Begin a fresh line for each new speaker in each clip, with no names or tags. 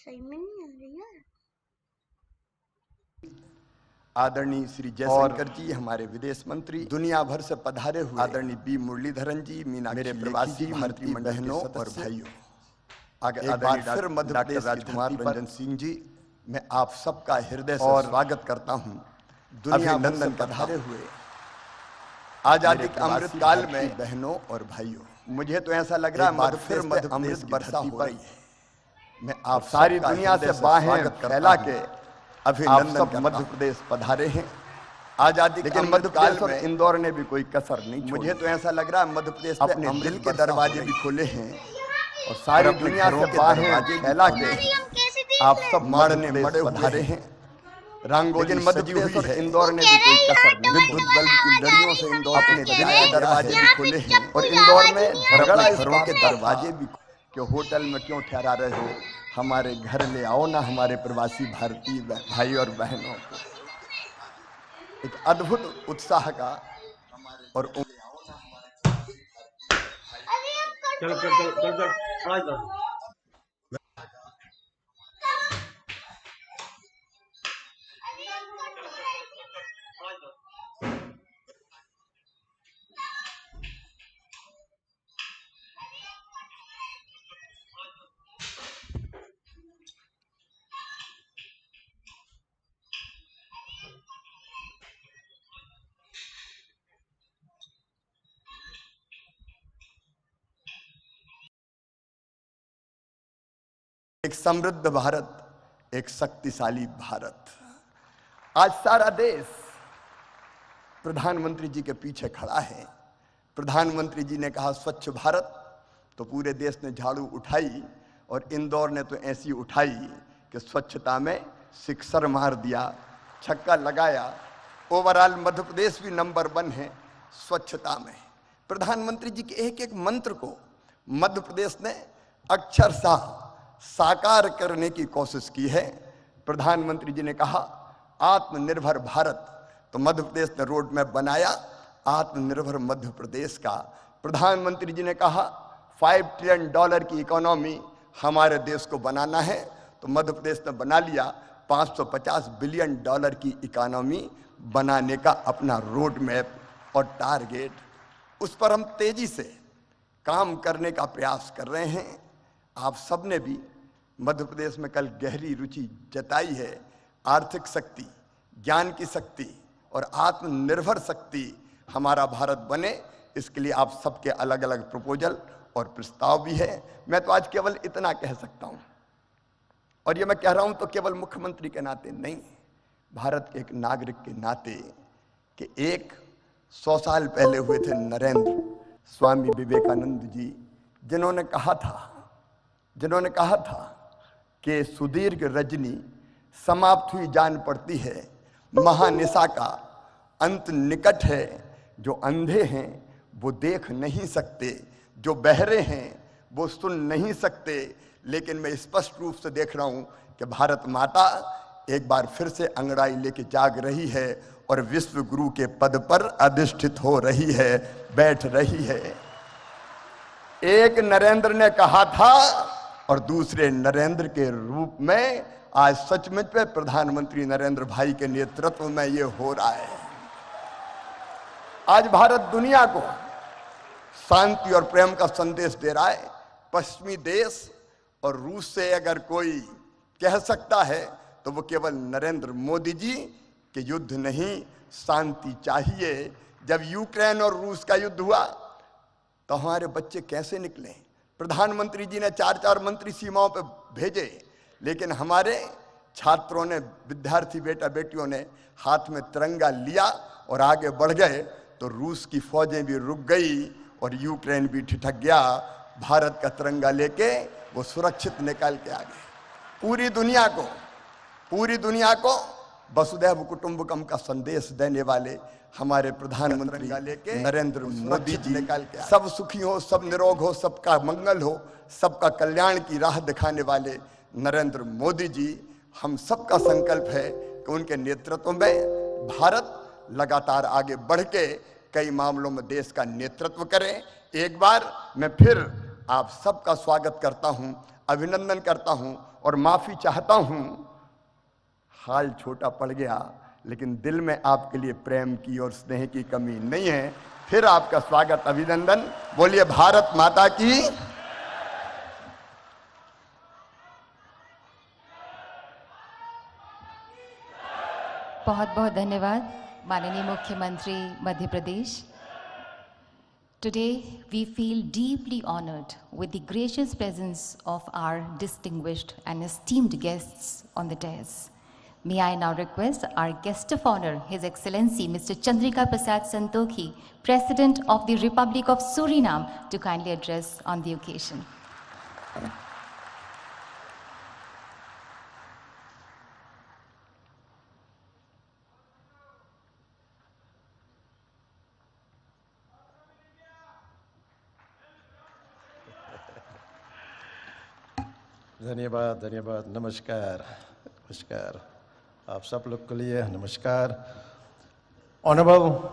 सही में नहीं आ रही यार।
आदरणीय श्री जयशंकर जी, हमारे विदेश मंत्री, दुनिया भर से पधारे हुए आदरणीय बी मुरलीधरन जी, मेरे प्रवासी भारतीय बहनों और भाइयों, एक बार फिर मध्य प्रदेश राजकुमार रंजन सिंह जी, मैं आप सबका हृदय से स्वागत करता हूं। दुनिया भर से पधारे हुए आजादी के अमृत काल में बहनों और भाइयों, मुझे तो ऐसा लग रहा है मध्य प्रदेश में अमृत वर्षा हो रही है। मैं आप सारी दुनिया से बाहें फैला के अभिनंदन सब मध्य प्रदेश पधारे हैं आजादी, लेकिन मध्य प्रदेश और इंदौर ने भी कोई कसर नहीं छोड़ी। मुझे तो ऐसा लग रहा है मध्य प्रदेश अपने दिल के दरवाजे भी खोले हैं और सारी दुनिया से बाहें फैला के आप सब मारने मरे पधारे हैं। रंगोली मध्य प्रदेश और इंदौर ने भी कोई कसर नहीं। विद्युत बल्ब की लड़ियों से इंदौर अपने दिल के दरवाजे भी खोले हैं और इंदौर में घरों के दरवाजे भी कि होटल में क्यों ठहरा रहे हो, हमारे घर ले आओ ना हमारे प्रवासी भारतीय भाई और बहनों को। एक अद्भुत उत्साह का और चल एक समृद्ध भारत, एक शक्तिशाली भारत। आज सारा देश प्रधानमंत्री जी के पीछे खड़ा है। प्रधानमंत्री जी ने कहा स्वच्छ भारत, तो पूरे देश ने झाड़ू उठाई और इंदौर ने तो ऐसी उठाई कि स्वच्छता में सिक्सर मार दिया, छक्का लगाया। ओवरऑल मध्य प्रदेश भी नंबर 1 है स्वच्छता में। प्रधानमंत्री जी के एक एक मंत्र को मध्य प्रदेश ने अक्षरशः साकार करने की कोशिश की है। प्रधानमंत्री जी ने कहा आत्मनिर्भर भारत, तो मध्य प्रदेश ने रोड मैप बनाया आत्मनिर्भर मध्य प्रदेश का। प्रधानमंत्री जी ने कहा $5 ट्रिलियन की इकोनॉमी हमारे देश को बनाना है, तो मध्य प्रदेश ने बना लिया $550 बिलियन की इकोनॉमी बनाने का अपना रोड मैप और टारगेट। उस पर हम तेजी से काम करने का प्रयास कर रहे हैं। आप सबने भी मध्य प्रदेश में कल गहरी रुचि जताई है। आर्थिक शक्ति, ज्ञान की शक्ति और आत्मनिर्भर शक्ति हमारा भारत बने, इसके लिए आप सबके अलग अलग प्रपोजल और प्रस्ताव भी है। मैं तो आज केवल इतना कह सकता हूं, और ये मैं कह रहा हूं तो केवल मुख्यमंत्री के नाते नहीं, भारत के एक नागरिक के नाते, कि 100 साल पहले हुए थे नरेंद्र स्वामी विवेकानंद जी, जिन्होंने कहा था कि सुदीर्घ रजनी समाप्त हुई जान पड़ती है, महानिशा का अंत निकट है। जो अंधे हैं वो देख नहीं सकते, जो बहरे हैं वो सुन नहीं सकते, लेकिन मैं स्पष्ट रूप से देख रहा हूं कि भारत माता एक बार फिर से अंगड़ाई लेके जाग रही है और विश्व गुरु के पद पर अधिष्ठित हो रही है, बैठ रही है। एक नरेंद्र ने कहा था और दूसरे नरेंद्र के रूप में आज सचमुच में प्रधानमंत्री नरेंद्र भाई के नेतृत्व में ये हो रहा है। आज भारत दुनिया को शांति और प्रेम का संदेश दे रहा है। पश्चिमी देश और रूस से अगर कोई कह सकता है तो वो केवल नरेंद्र मोदी जी के युद्ध नहीं, शांति चाहिए। जब यूक्रेन और रूस का युद्ध हुआ तो हमारे बच्चे कैसे निकले? प्रधानमंत्री जी ने 4 मंत्री सीमाओं पर भेजे, लेकिन हमारे छात्रों ने, विद्यार्थी बेटा बेटियों ने हाथ में तिरंगा लिया और आगे बढ़ गए, तो रूस की फौजें भी रुक गई और यूक्रेन भी ठिठक गया। भारत का तिरंगा लेके वो सुरक्षित निकल के आ गए। पूरी दुनिया को वसुधैव कुटुंबकम का संदेश देने वाले हमारे प्रधानमंत्री नरेंद्र मोदी जी, सब सुखी हो, सब निरोग हो, सबका मंगल हो, सबका कल्याण की राह दिखाने वाले नरेंद्र मोदी जी, हम सबका संकल्प है कि उनके नेतृत्व में भारत लगातार आगे बढ़ के कई मामलों में देश का नेतृत्व करे। एक बार मैं फिर आप सबका स्वागत करता हूं, अभिनंदन करता हूं और माफी चाहता हूं, हाल छोटा पड़ गया, लेकिन दिल में आपके लिए प्रेम की और स्नेह की कमी नहीं है। फिर आपका स्वागत, अभिनंदन। बोलिए भारत माता की।
बहुत बहुत धन्यवाद माननीय मुख्यमंत्री Madhya Pradesh. Today, we feel deeply honored with the gracious presence of our distinguished and esteemed guests on the dais. May I now request our guest of honor, His Excellency Mr. Chandrika Prasad Santokhi, President of the Republic of Suriname, to kindly address on the occasion.
धन्यवाद, धन्यवाद, नमस्कार, नमस्कार, आप सब लोग के लिए नमस्कार। Honorable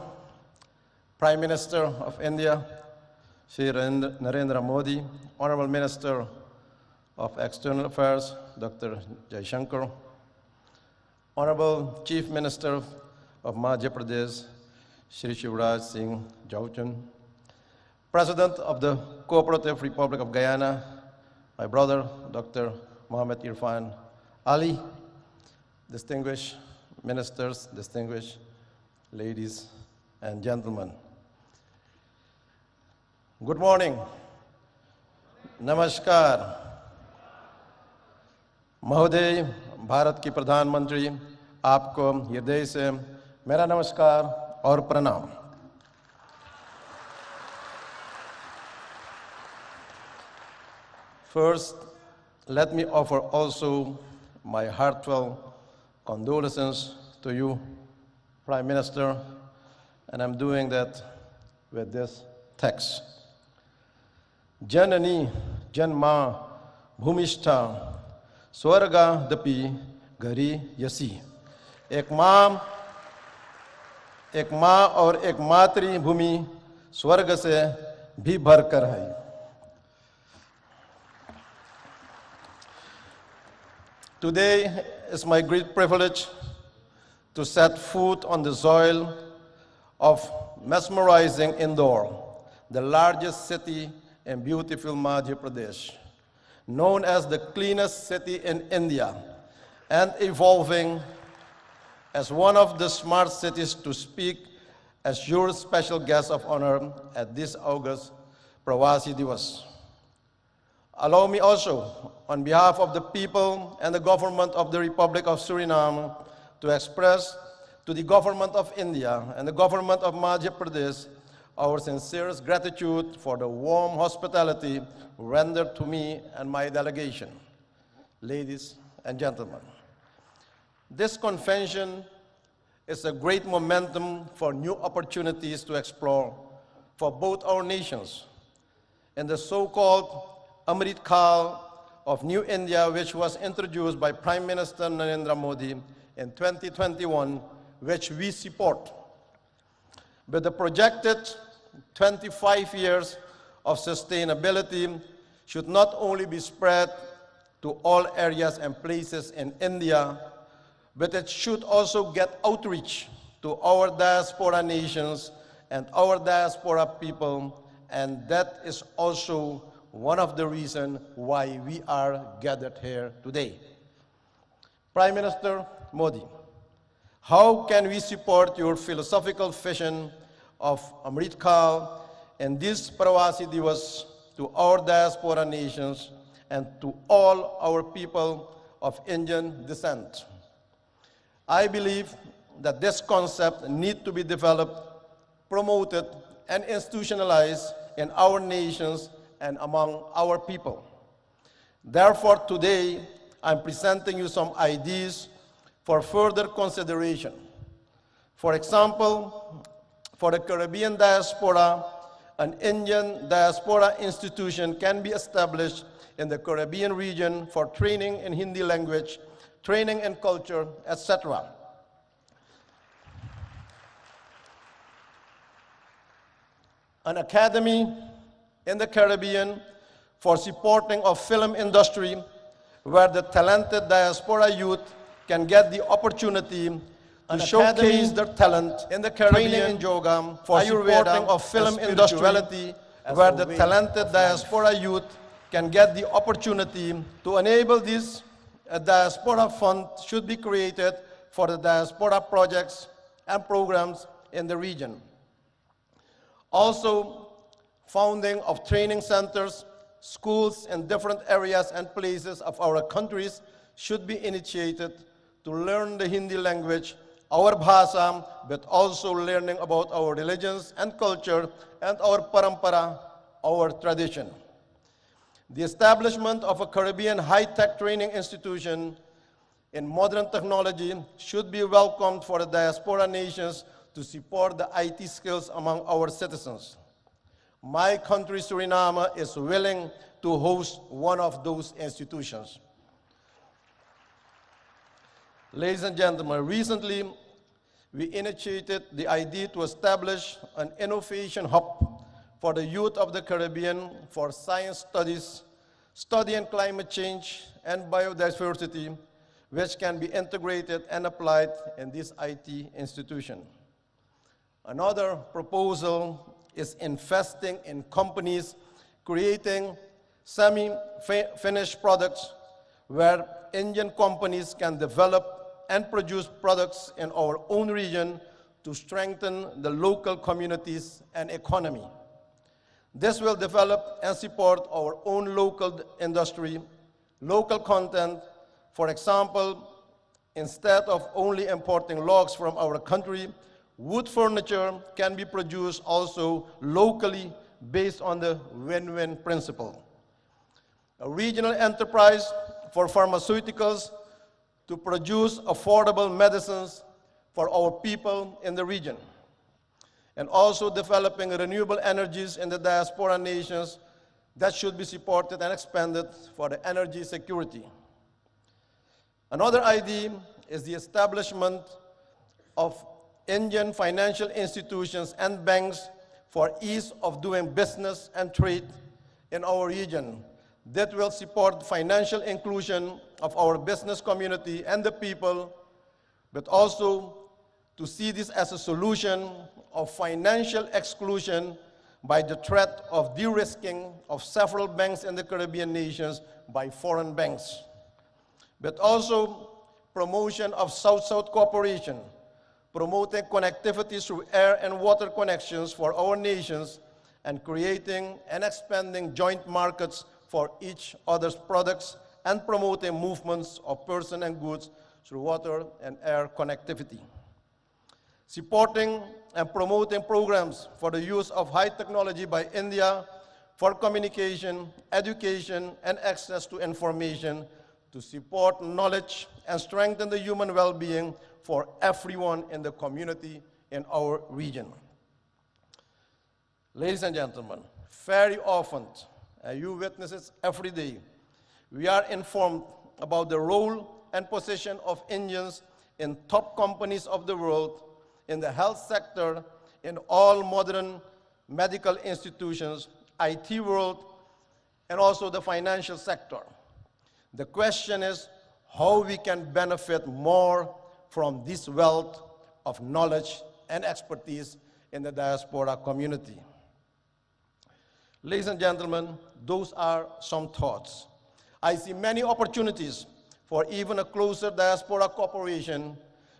Prime Minister of India, Shri Narendra Modi, Honorable Minister of External Affairs, Dr. Jaishankar, Honorable Chief Minister of Madhya Pradesh, Shri Shivraj Singh Chauhan, President of the Cooperative Republic of Guyana, my brother, Dr. Mohamed Irfan Ali, distinguished ministers, distinguished ladies and gentlemen. Good morning. नमस्कार। महोदय, भारत की प्रधानमंत्री, आपको हृदय से मेरा नमस्कार और प्रणाम। First, let me offer also my heartfelt condolences to you, Prime Minister, and I'm doing that with this text. Janani Janma Bhumishta Swarga Dapi Gari Yasi. एक माँ और एक मातृभूमि स्वर्ग से भी भरकर है। Today is my great privilege to set foot on the soil of mesmerizing Indore, the largest city in beautiful Madhya Pradesh, known as the cleanest city in India and evolving as one of the smart cities to speak as your special guest of honor at this August Pravasi Divas. Allow me also, on behalf of the people and the government of the Republic of Suriname, to express to the government of India and the government of Madhya Pradesh our sincerest gratitude for the warm hospitality rendered to me and my delegation. Ladies and gentlemen, this convention is a great momentum for new opportunities to explore for both our nations. In the so-called Amrit Kaal of New India, which was introduced by Prime Minister Narendra Modi in 2021, which we support. With the projected 25 years of sustainability should not only be spread to all areas and places in India, but it should also get outreach to our diaspora nations and our diaspora people, and that is also one of the reasons why we are gathered here today. Prime Minister Modi, how can we support your philosophical vision of Amrit Kaal and this Pravasi Divas to our diaspora nations and to all our people of Indian descent? I believe that this concept needs to be developed, promoted, and institutionalized in our nations and among our people. Therefore, today, I'm presenting you some ideas for further consideration. For example, for the Caribbean diaspora, an Indian diaspora institution can be established in the Caribbean region for training in Hindi language, training in culture, etc. An academy in the Caribbean for supporting of film industry where the talented diaspora youth can get the opportunity to showcase their talent in the Caribbean, training in yoga, for supporting of film industry, where the talented diaspora youth can get the opportunity. To enable this, a diaspora fund should be created for the diaspora projects and programs in the region. Also, founding of training centers, schools in different areas and places of our countries should be initiated to learn the Hindi language, our bhasha, but also learning about our religions and culture and our parampara, our tradition. The establishment of a Caribbean high-tech training institution in modern technology should be welcomed for the diaspora nations to support the IT skills among our citizens. My country, Suriname, is willing to host one of those institutions. Ladies and gentlemen, recently we initiated the idea to establish an innovation hub for the youth of the Caribbean for science studies, studying climate change and biodiversity, which can be integrated and applied in this IT institution. Another proposal is investing in companies creating semi-finished products where Indian companies can develop and produce products in our own region to strengthen the local communities and economy. This will develop and support our own local industry, local content. For example, instead of only importing logs from our country, wood furniture can be produced also locally based on the win-win principle. A regional enterprise for pharmaceuticals to produce affordable medicines for our people in the region, and also developing renewable energies in the diaspora nations that should be supported and expanded for the energy security. Another idea is the establishment of Indian financial institutions and banks for ease of doing business and trade in our region that will support financial inclusion of our business community and the people, but also to see this as a solution of financial exclusion by the threat of de-risking of several banks in the Caribbean nations by foreign banks, but also promotion of South-South cooperation, promoting connectivity through air and water connections for our nations, and creating and expanding joint markets for each other's products, and promoting movements of persons and goods through water and air connectivity. Supporting and promoting programs for the use of high technology by India for communication, education, and access to information to support knowledge and strengthen the human well-being for everyone in the community in our region. Ladies and gentlemen, very often, and you witness it every day, we are informed about the role and position of Indians in top companies of the world, in the health sector, in all modern medical institutions, IT world, and also the financial sector. The question is how we can benefit more from this wealth of knowledge and expertise in the diaspora community. Ladies and gentlemen, those are some thoughts. I see many opportunities for even a closer diaspora cooperation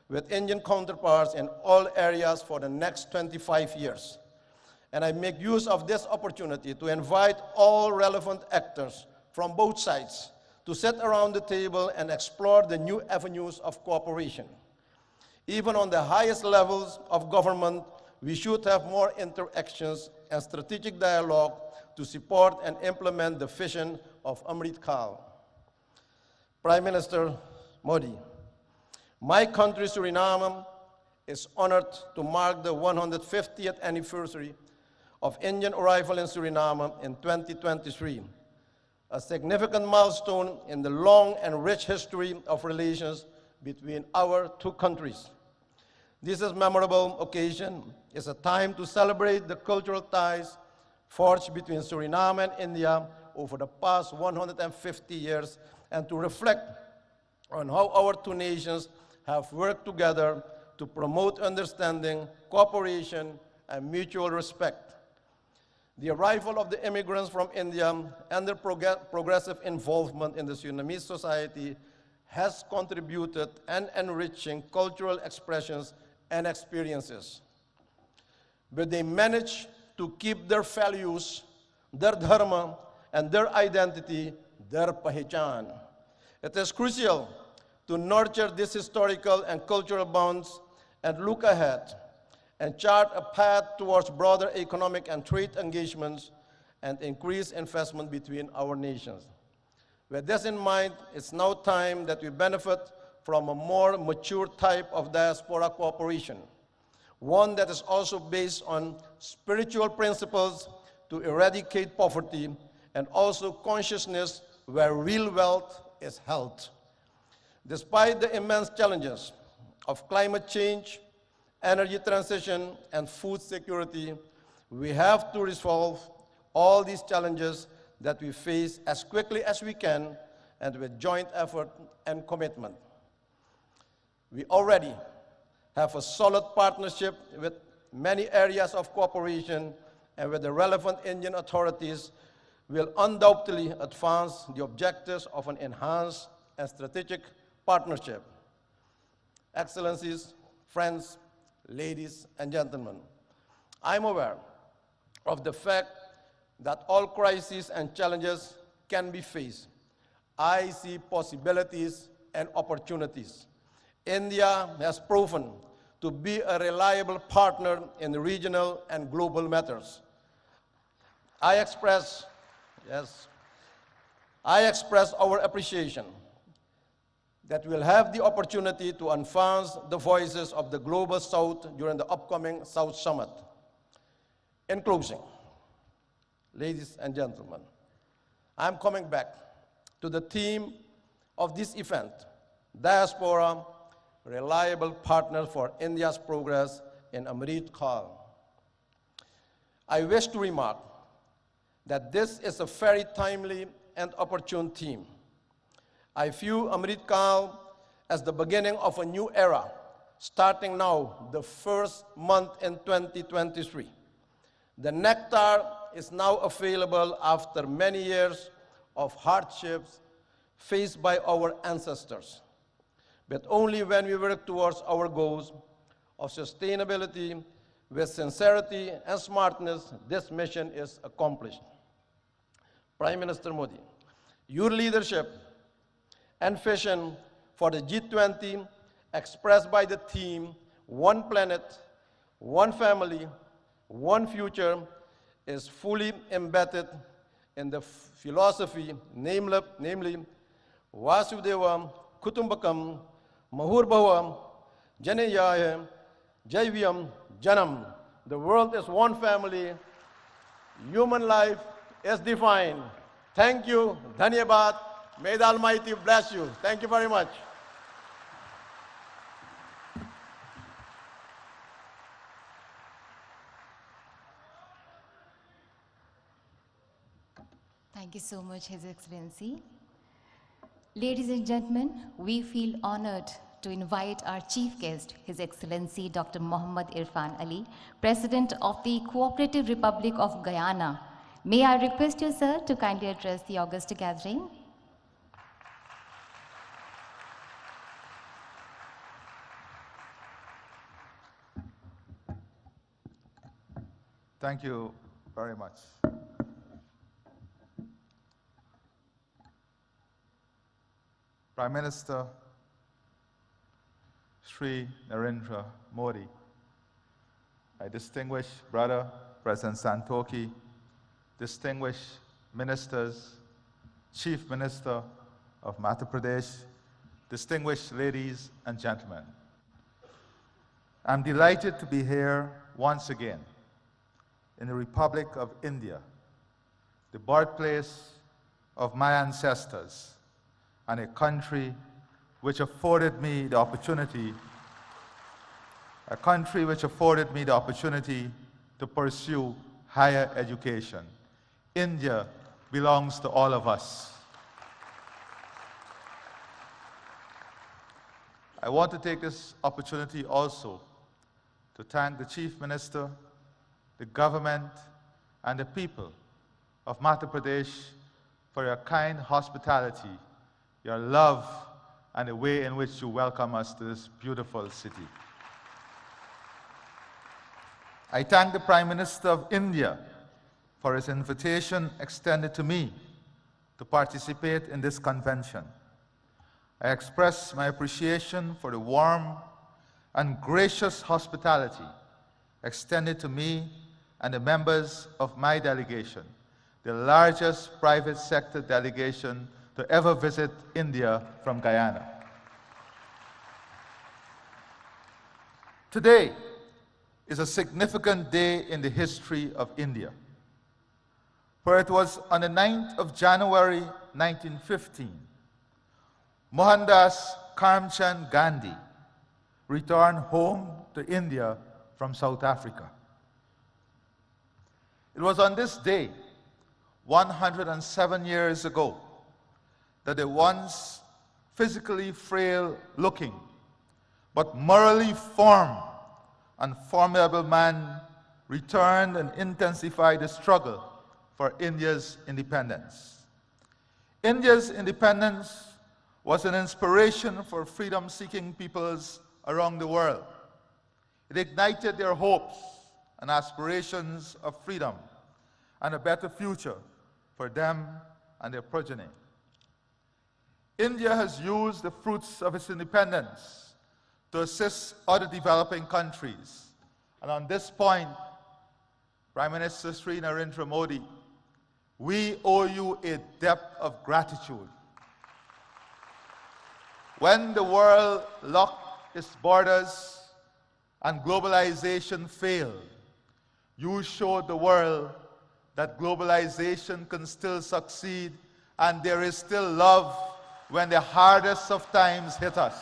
with Indian counterparts in all areas for the next 25 years. And I make use of this opportunity to invite all relevant actors from both sides to sit around the table and explore the new avenues of cooperation. Even on the highest levels of government, we should have more interactions and strategic dialogue to support and implement the vision of Amrit Kaal. Prime Minister Modi, my country, Suriname, is honored to mark the 150th anniversary of Indian arrival in Suriname in 2023, a significant milestone in the long and rich history of relations between our two countries. This is a memorable occasion. It's a time to celebrate the cultural ties forged between Suriname and India over the past 150 years and to reflect on how our two nations have worked together to promote understanding, cooperation, and mutual respect. The arrival of the immigrants from India and their progressive involvement in the Surinamese society has contributed and enriching cultural expressions and experiences. But they managed to keep their values, their dharma, and their identity, their pahichan. It is crucial to nurture these historical and cultural bonds and look ahead and chart a path towards broader economic and trade engagements and increased investment between our nations. With this in mind, it's now time that we benefit from a more mature type of diaspora cooperation, one that is also based on spiritual principles to eradicate poverty and also consciousness where real wealth is held. Despite the immense challenges of climate change, energy transition, and food security, we have to resolve all these challenges that we face as quickly as we can and with joint effort and commitment. We already have a solid partnership with many areas of cooperation, and with the relevant Indian authorities will undoubtedly advance the objectives of an enhanced and strategic partnership. Excellencies, friends, ladies and gentlemen, I'm aware of the fact that all crises and challenges can be faced. I see possibilities and opportunities. India has proven to be a reliable partner in regional and global matters. I express our appreciation that we'll have the opportunity to advance the voices of the Global South during the upcoming South Summit. In closing, ladies and gentlemen, I'm coming back to the theme of this event, Diaspora, Reliable Partner for India's Progress in Amrit Kaal. I wish to remark that this is a very timely and opportune theme. I view Amrit Kaal as the beginning of a new era, starting now, the first month in 2023. The nectar is now available after many years of hardships faced by our ancestors. But only when we work towards our goals of sustainability with sincerity and smartness, this mission is accomplished. Prime Minister Modi, your leadership and vision for the G20 expressed by the theme, One Planet, One Family, One Future, is fully embedded in the philosophy, namely Vasudeva Kutumbakam Mahurbhava Janayaya Jaivyam Janam. The world is one family. Human life is defined. Thank you. Dhanyabad. May the Almighty bless you. Thank you very much.
Thank you so much, His Excellency. Ladies and gentlemen, we feel honored to invite our chief guest, His Excellency Dr. Mohammad Irfan Ali, President of the Cooperative Republic of Guyana. May I request you, sir, to kindly address the august gathering.
Thank you very much. Prime Minister Shri Narendra Modi, my distinguished brother, President Santokhi, distinguished ministers, Chief Minister of Madhya Pradesh, distinguished ladies and gentlemen. I'm delighted to be here once again in the Republic of India, the birthplace of my ancestors, and a country which afforded me the opportunity, to pursue higher education. India, belongs to all of us. I want to take this opportunity also to thank the Chief Minister, the government, and the people of Madhya Pradesh for your kind hospitality, your love, and the way in which you welcome us to this beautiful city. I thank the Prime Minister of India for his invitation extended to me to participate in this convention. I express my appreciation for the warm and gracious hospitality extended to me and the members of my delegation, the largest private sector delegation to ever visit India from Guyana. Today is a significant day in the history of India, for it was on the 9th of January 1915, Mohandas Karamchand Gandhi returned home to India from South Africa. It was on this day, 107 years ago, that the once physically frail-looking but morally firm and formidable man returned and intensified the struggle for India's independence. India's independence was an inspiration for freedom-seeking peoples around the world. It ignited their hopes and aspirations of freedom and a better future for them and their progeny. India has used the fruits of its independence to assist other developing countries. And on this point, Prime Minister Sri Narendra Modi, we owe you a debt of gratitude. When the world locked its borders and globalization failed, you showed the world that globalization can still succeed and there is still love when the hardest of times hit us.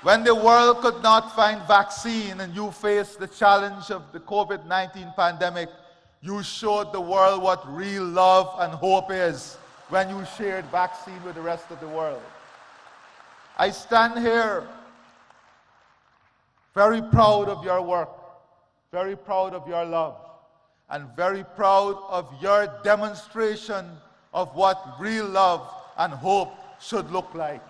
When the world could not find vaccine and you faced the challenge of the COVID-19 pandemic, you showed the world what real love and hope is when you shared vaccine with the rest of the world. I stand here very proud of your work, very proud of your love, and very proud of your demonstration of what real love and hope should look like.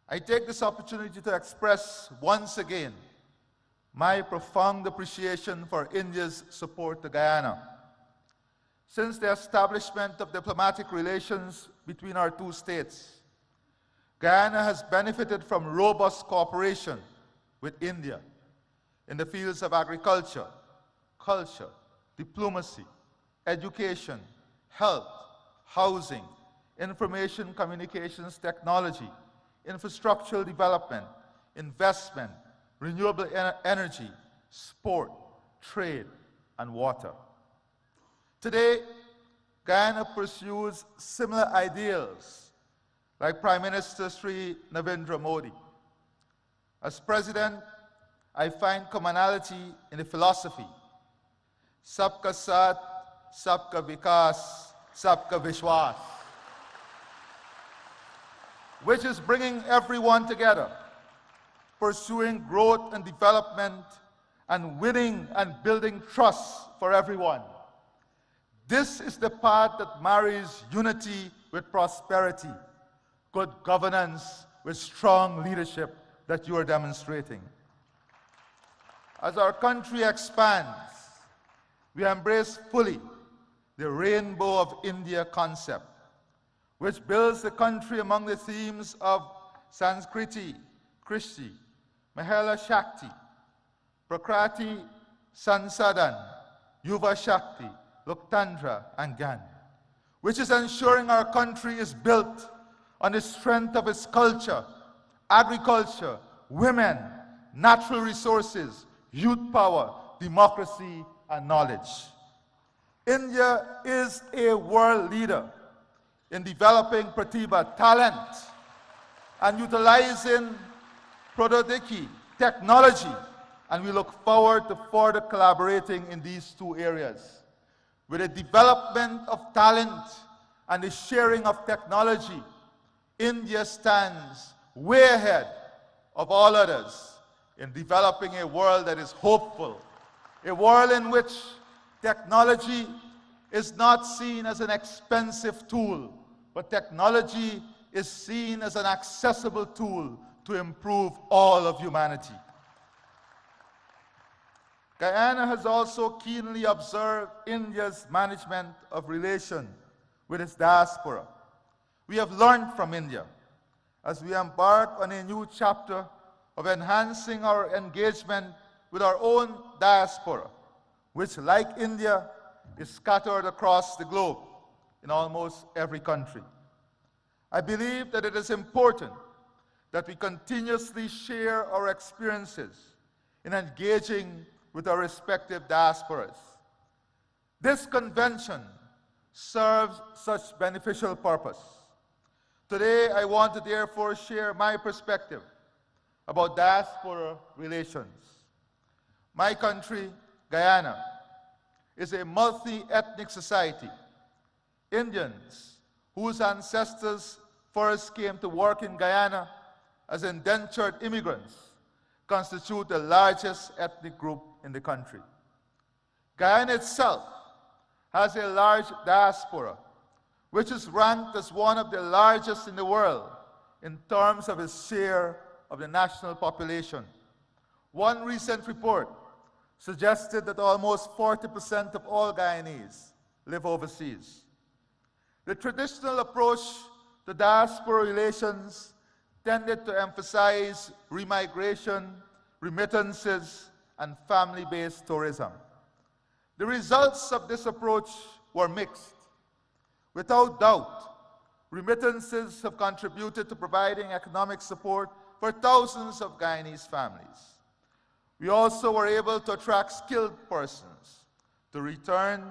I take this opportunity to express once again my profound appreciation for India's support to Guyana. Since the establishment of diplomatic relations between our two states, Guyana has benefited from robust cooperation with India in the fields of agriculture, culture, diplomacy, education, health, housing, information communications technology, infrastructural development, investment, renewable energy, sport, trade, and water. Today, Guyana pursues similar ideals like Prime Minister Sri Narendra Modi. As President, I find commonality in the philosophy, Sabka Saath, Sabka Vikas, Sabka Vishwas, which is bringing everyone together, pursuing growth and development, and winning and building trust for everyone. This is the path that marries unity with prosperity, good governance with strong leadership that you are demonstrating. As our country expands, we embrace fully the Rainbow of India concept, which builds the country among the themes of Sanskriti, Krishti, Mahela Shakti, Prakriti, Sansadan, Yuva Shakti, Loktandra, and Gyan, which is ensuring our country is built on the strength of its culture, agriculture, women, natural resources, youth power, democracy, and knowledge. India is a world leader in developing Pratibha, talent, and utilizing Prododiki, technology, and we look forward to further collaborating in these two areas. With the development of talent and the sharing of technology, India stands way ahead of all others in developing a world that is hopeful, a world in which technology is not seen as an expensive tool, but technology is seen as an accessible tool to improve all of humanity. Guyana has also keenly observed India's management of relations with its diaspora. We have learned from India as we embark on a new chapter of enhancing our engagement with our own diaspora, which, like India, is scattered across the globe in almost every country. I believe that it is important that we continuously share our experiences in engaging with our respective diasporas. This convention serves such beneficial purpose. Today, I want to therefore share my perspective about diaspora relations. My country, Guyana, is a multi-ethnic society. Indians, whose ancestors first came to work in Guyana as indentured immigrants, constitute the largest ethnic group in the country. Guyana itself has a large diaspora, which is ranked as one of the largest in the world in terms of its share of the national population. One recent report suggested that almost 40% of all Guyanese live overseas. The traditional approach to diaspora relations tended to emphasize remigration, remittances, and family-based tourism. The results of this approach were mixed. Without doubt, remittances have contributed to providing economic support for thousands of Guyanese families. We also were able to attract skilled persons to return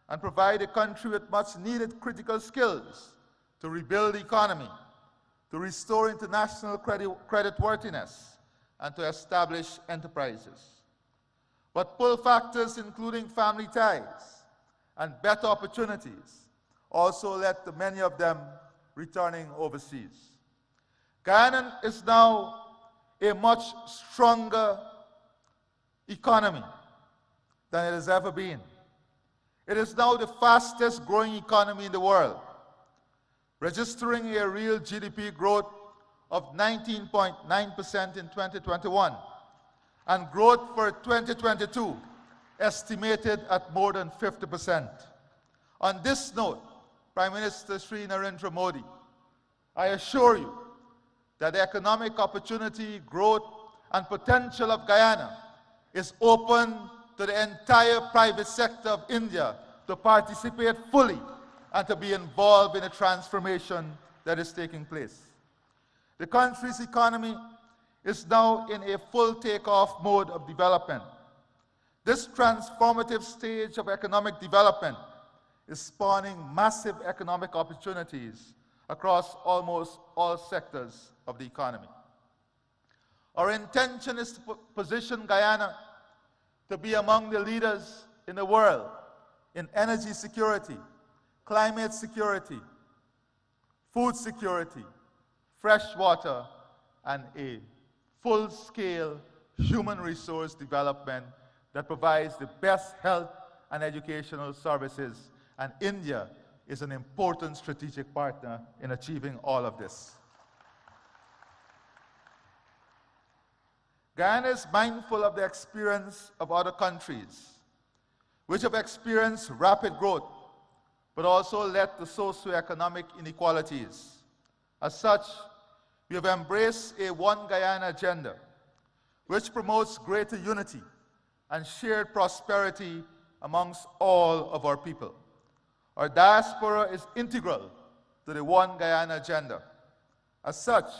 and provide the country with much needed critical skills to rebuild the economy, to restore international creditworthiness, and to establish enterprises. But pull factors including family ties and better opportunities also led to many of them returning overseas. Guyana is now a much stronger economy than it has ever been. It is now the fastest growing economy in the world, registering a real GDP growth of 19.9% in 2021, and growth for 2022 estimated at more than 50%. On this note, Prime Minister Sri Narendra Modi, I assure you that the economic opportunity, growth, and potential of Guyana is open to the entire private sector of India to participate fully and to be involved in the transformation that is taking place. The country's economy is now in a full takeoff mode of development. This transformative stage of economic development is spawning massive economic opportunities across almost all sectors of the economy. Our intention is to position Guyana to be among the leaders in the world in energy security, climate security, food security, fresh water, and a full-scale human resource development that provides the best health and educational services, and India is an important strategic partner in achieving all of this. Guyana is mindful of the experience of other countries, which have experienced rapid growth, but also led to socioeconomic inequalities. As such, we have embraced a One Guyana agenda, which promotes greater unity and shared prosperity amongst all of our people. Our diaspora is integral to the One Guyana agenda. As such,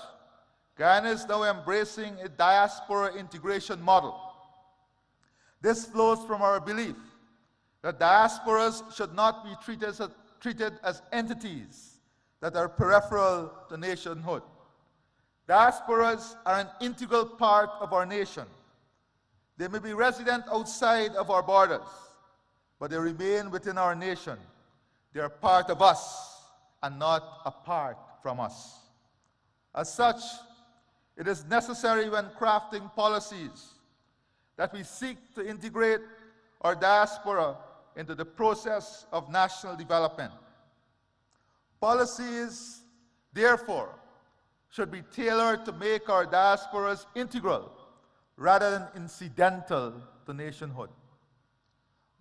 Guyana is now embracing a diaspora integration model. This flows from our belief that diasporas should not be treated as entities that are peripheral to nationhood. Diasporas are an integral part of our nation. They may be resident outside of our borders, but they remain within our nation. They are part of us and not apart from us. As such, it is necessary when crafting policies that we seek to integrate our diaspora into the process of national development. Policies, therefore, should be tailored to make our diasporas integral rather than incidental to nationhood.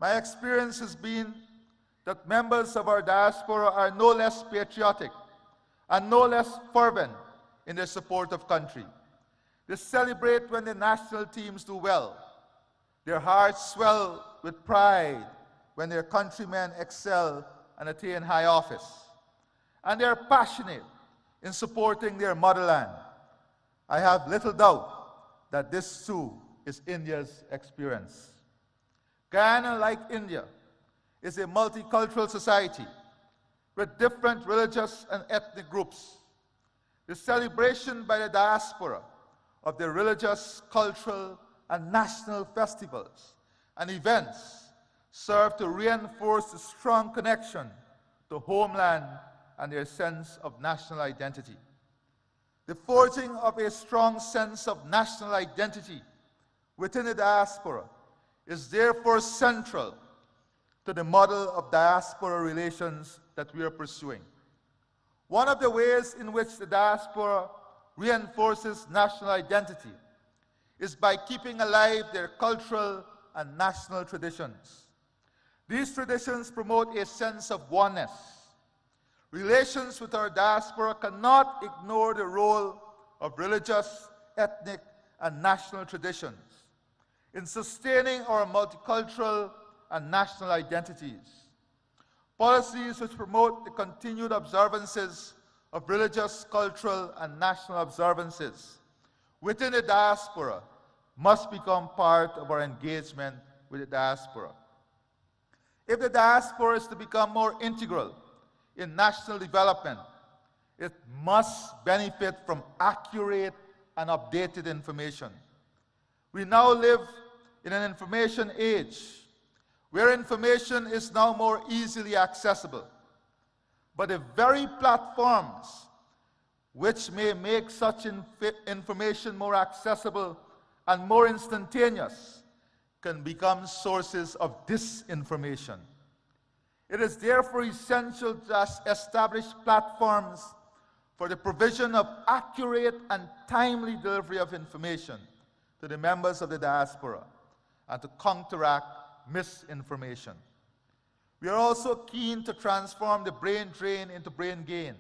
My experience has been that members of our diaspora are no less patriotic and no less fervent in their support of country. They celebrate when the national teams do well. Their hearts swell with pride when their countrymen excel and attain high office. And they are passionate in supporting their motherland. I have little doubt that this too is India's experience. Guyana, like India, is a multicultural society with different religious and ethnic groups. The celebration by the diaspora of their religious, cultural, and national festivals and events serve to reinforce the strong connection to homeland and their sense of national identity. The forging of a strong sense of national identity within the diaspora is therefore central to the model of diaspora relations that we are pursuing. One of the ways in which the diaspora reinforces national identity is by keeping alive their cultural and national traditions. These traditions promote a sense of oneness. Relations with our diaspora cannot ignore the role of religious, ethnic, and national traditions in sustaining our multicultural and national identities. Policies which promote the continued observances of religious, cultural, and national observances within the diaspora must become part of our engagement with the diaspora. If the diaspora is to become more integral in national development, it must benefit from accurate and updated information. We now live in an information age where information is now more easily accessible. But the very platforms which may make such information more accessible and more instantaneous can become sources of disinformation. It is therefore essential to establish platforms for the provision of accurate and timely delivery of information to the members of the diaspora and to counteract misinformation. We are also keen to transform the brain drain into brain gain.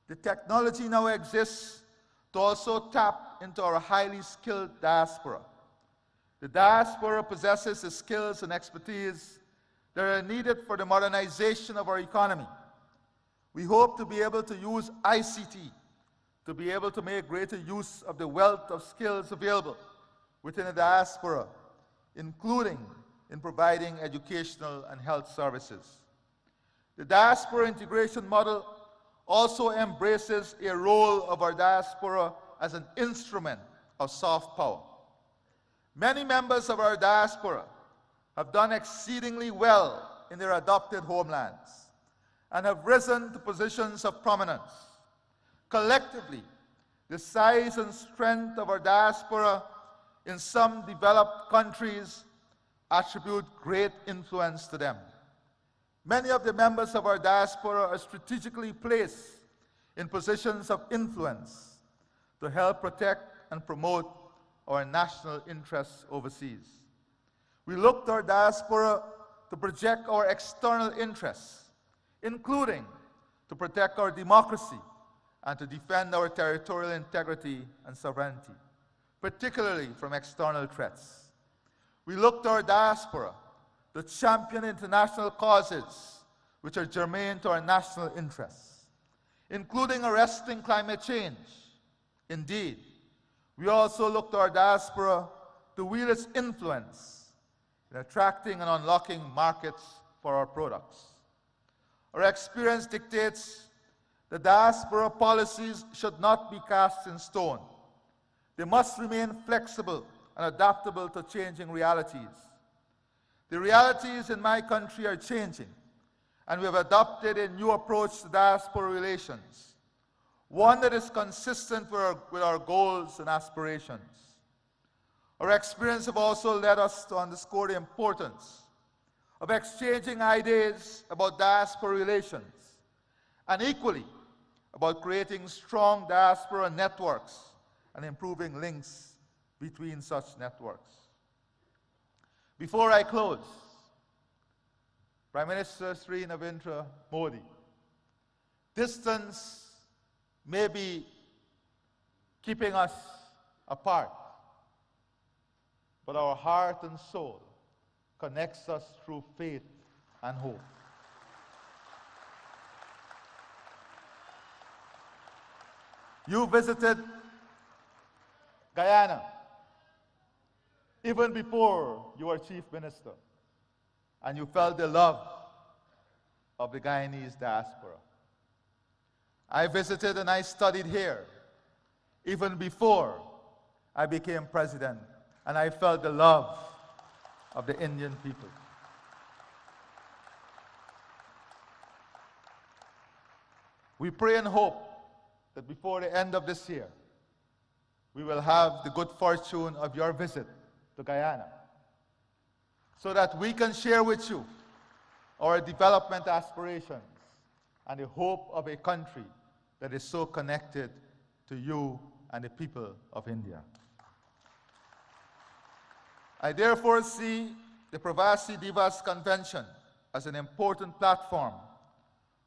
The technology now exists to also tap into our highly skilled diaspora. The diaspora possesses the skills and expertise that are needed for the modernization of our economy. We hope to be able to use ICT to be able to make greater use of the wealth of skills available within the diaspora, including in providing educational and health services. The diaspora integration model also embraces a role of our diaspora as an instrument of soft power. Many members of our diaspora have done exceedingly well in their adopted homelands and have risen to positions of prominence. Collectively, the size and strength of our diaspora in some developed countries attribute great influence to them. Many of the members of our diaspora are strategically placed in positions of influence to help protect and promote our national interests overseas. We look to our diaspora to project our external interests, including to protect our democracy and to defend our territorial integrity and sovereignty, particularly from external threats. We look to our diaspora to champion international causes which are germane to our national interests, including arresting climate change. Indeed, we also look to our diaspora to wield its influence in attracting and unlocking markets for our products. Our experience dictates that diaspora policies should not be cast in stone. They must remain flexible and adaptable to changing realities. The realities in my country are changing, and we have adopted a new approach to diaspora relations, one that is consistent with our goals and aspirations. Our experience have also led us to underscore the importance of exchanging ideas about diaspora relations, and equally about creating strong diaspora networks and improving links between such networks. Before I close, Prime Minister Sri Narendra Modi, distance may be keeping us apart, but our heart and soul connects us through faith and hope. You visited Guyana even before you were Chief Minister, and you felt the love of the Guyanese diaspora. I visited and I studied here even before I became president, and I felt the love of the Indian people. We pray and hope that before the end of this year, we will have the good fortune of your visit to Guyana, so that we can share with you our development aspirations and the hope of a country that is so connected to you and the people of India. I therefore see the Pravasi Divas Convention as an important platform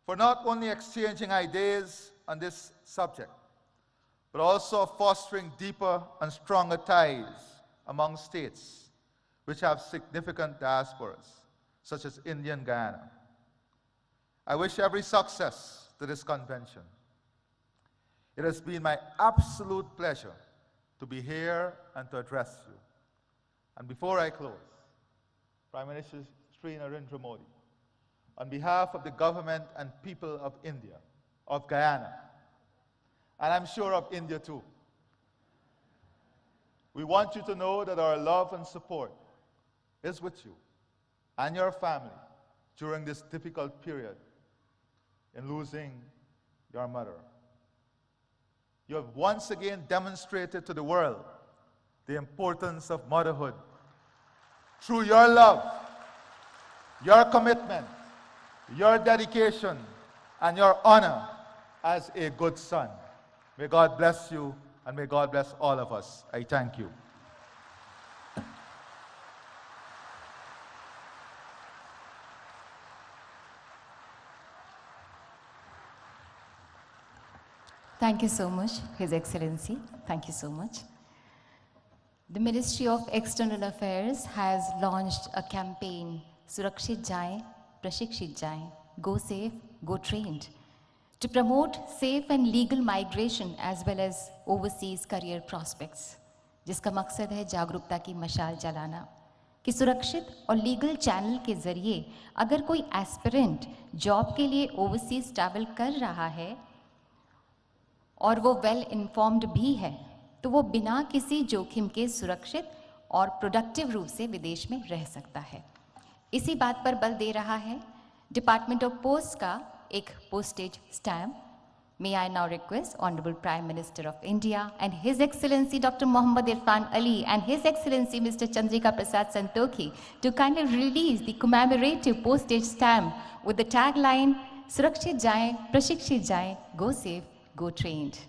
for not only exchanging ideas on this subject, but also fostering deeper and stronger ties among states which have significant diasporas, such as India and Guyana. I wish every success to this convention. It has been my absolute pleasure to be here and to address you. And before I close, Prime Minister Sri Narendra Modi, on behalf of the government and people of India, of Guyana, and I'm sure of India too, we want you to know that our love and support is with you and your family during this difficult period in losing your mother. You have once again demonstrated to the world the importance of motherhood through your love, your commitment, your dedication, and your honor as a good son. May God bless you, and may God bless all of us. I thank you.
Thank you so much, His Excellency. Thank you so much. The Ministry of External Affairs has launched a campaign, Surakshit Jaye, Prashikshit Jaye, Go Safe, Go Trained, to promote safe and legal migration as well as overseas career prospects, जिसका मकसद है जागरूकता की मशाल जलाना कि सुरक्षित और लीगल चैनल के जरिए अगर कोई एस्पिरेंट जॉब के लिए ओवरसीज ट्रैवल कर रहा है और वो वेल इन्फॉर्म्ड भी है, तो वो बिना किसी जोखिम के सुरक्षित और प्रोडक्टिव रूप से विदेश में रह सकता है। इसी बात पर बल दे रहा है डिपार्टमेंट ऑफ पोस्ट का एक postage stamp. May I now request Honorable Prime Minister of India and His Excellency Dr. Muhammad Irfan Ali and His Excellency Mr. Chandrika Prasad Santokhi to kindly release the commemorative postage stamp with the tagline, Surakshit Jaye, Prashikshit Jaye, Go Safe, Go Trained.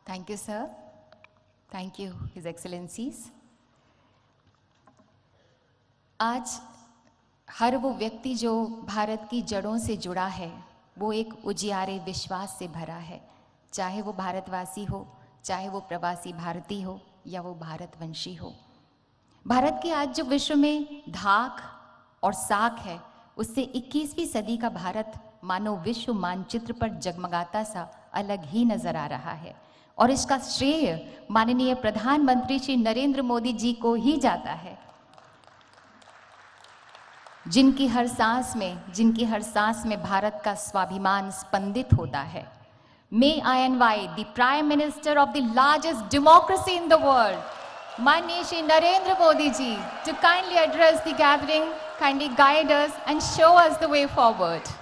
Thank you, sir. Thank you, His Excellencies. आज हर वो व्यक्ति जो भारत की जड़ों से जुड़ा है, वो एक उजियारे विश्वास से भरा है, चाहे वो भारतवासी हो, चाहे वो प्रवासी भारतीय हो या वो भारतवंशी हो। भारत की आज जो विश्व में धाक और साख है, उससे 21वीं सदी का भारत मानो विश्व मानचित्र पर जगमगाता सा अलग ही नजर आ रहा है और इसका श्रेय माननीय प्रधानमंत्री श्री नरेंद्र मोदी जी को ही जाता है, जिनकी हर सांस में भारत का स्वाभिमान स्पंदित होता है। May I invite the Prime Minister of the largest democracy in the world, Manya Shri Narendra Modi ji, to kindly address the gathering, kindly guide us and show us the way forward.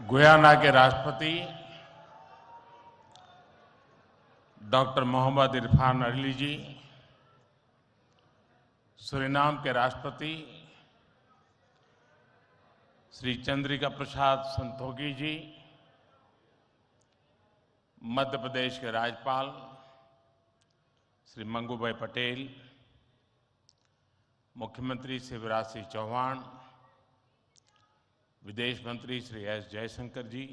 Guyana के राष्ट्रपति doctor Mohammad Irfan Ali जी, Suriname के राष्ट्रपति श्री चंद्रिका प्रसाद संतोखी जी, मध्य प्रदेश के राज्यपाल श्री मंगूभाई पटेल, मुख्यमंत्री शिवराज सिंह चौहान, विदेश मंत्री Shri S Jaishankar जी,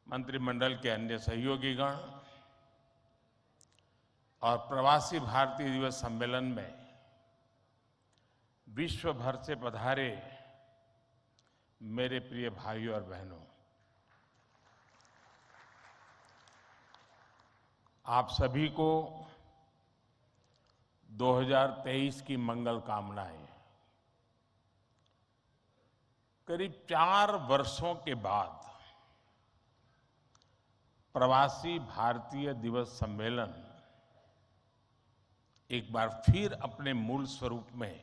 मंत्रिमंडल के अन्य सहयोगीगण और प्रवासी भारतीय दिवस सम्मेलन में विश्व भर से पधारे मेरे प्रिय भाइयों और बहनों, आप सभी को 2023 की मंगल कामनाएं। करीब 4 वर्षों के बाद प्रवासी भारतीय दिवस सम्मेलन एक बार फिर अपने मूल स्वरूप में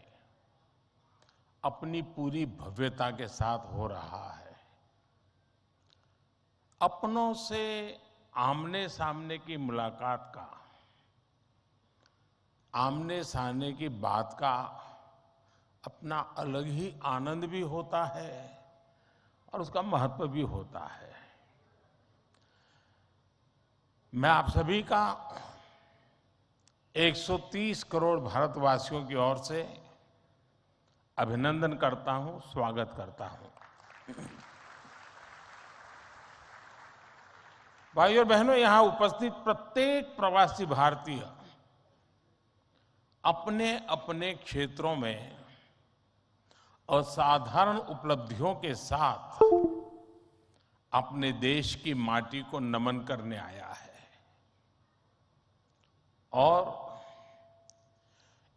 अपनी पूरी भव्यता के साथ हो रहा है। अपनों से आमने सामने की मुलाकात का, आमने सामने की बात का अपना अलग ही आनंद भी होता है और उसका महत्व भी होता है। मैं आप सभी का 130 करोड़ भारतवासियों की ओर से अभिनंदन करता हूं, स्वागत करता हूं। भाइयों और बहनों, यहां उपस्थित प्रत्येक प्रवासी भारतीय अपने अपने क्षेत्रों में असाधारण उपलब्धियों के साथ अपने देश की माटी को नमन करने आया है और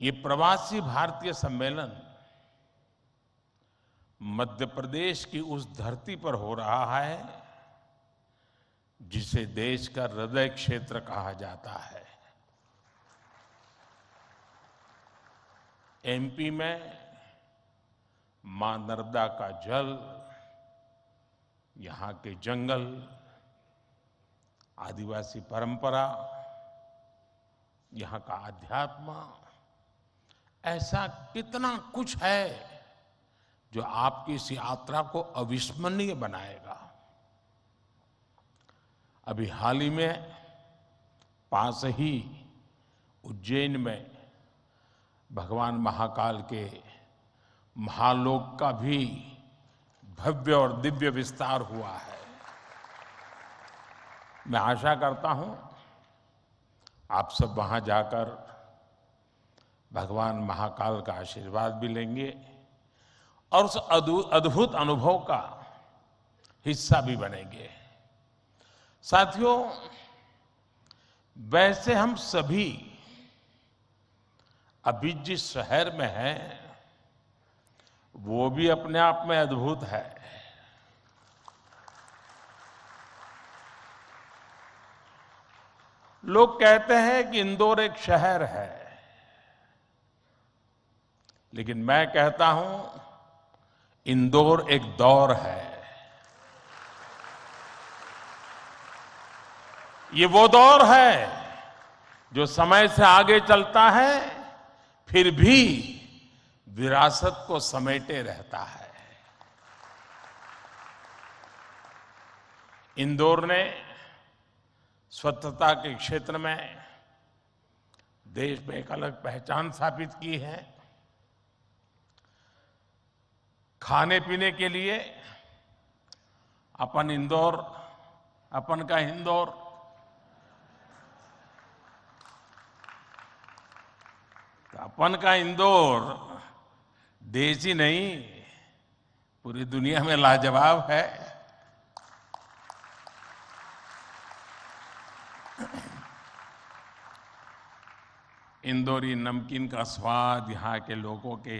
ये प्रवासी भारतीय सम्मेलन मध्य प्रदेश की उस धरती पर हो रहा है जिसे देश का हृदय क्षेत्र कहा जाता है। एमपी में मां नर्मदा का जल, यहाँ के जंगल, आदिवासी परंपरा, यहाँ का अध्यात्म, ऐसा कितना कुछ है जो आपकी इस यात्रा को अविस्मरणीय बनाएगा। अभी हाल ही में पास ही उज्जैन में भगवान महाकाल के महालोक का भी भव्य और दिव्य विस्तार हुआ है। मैं आशा करता हूं आप सब वहां जाकर भगवान महाकाल का आशीर्वाद भी लेंगे और उस अद्भुत अनुभव का हिस्सा भी बनेंगे। साथियों, वैसे हम सभी अभी जिस शहर में हैं वो भी अपने आप में अद्भुत है। लोग कहते हैं कि इंदौर एक शहर है, लेकिन मैं कहता हूं इंदौर एक दौर है। ये वो दौर है जो समय से आगे चलता है फिर भी विरासत को समेटे रहता है। इंदौर ने स्वच्छता के क्षेत्र में देश में एक अलग पहचान स्थापित की है। खाने पीने के लिए अपन इंदौर, अपन का इंदौर, तो अपन का इंदौर देश ही नहीं पूरी दुनिया में लाजवाब है। इंदौरी नमकीन का स्वाद, यहाँ के लोगों के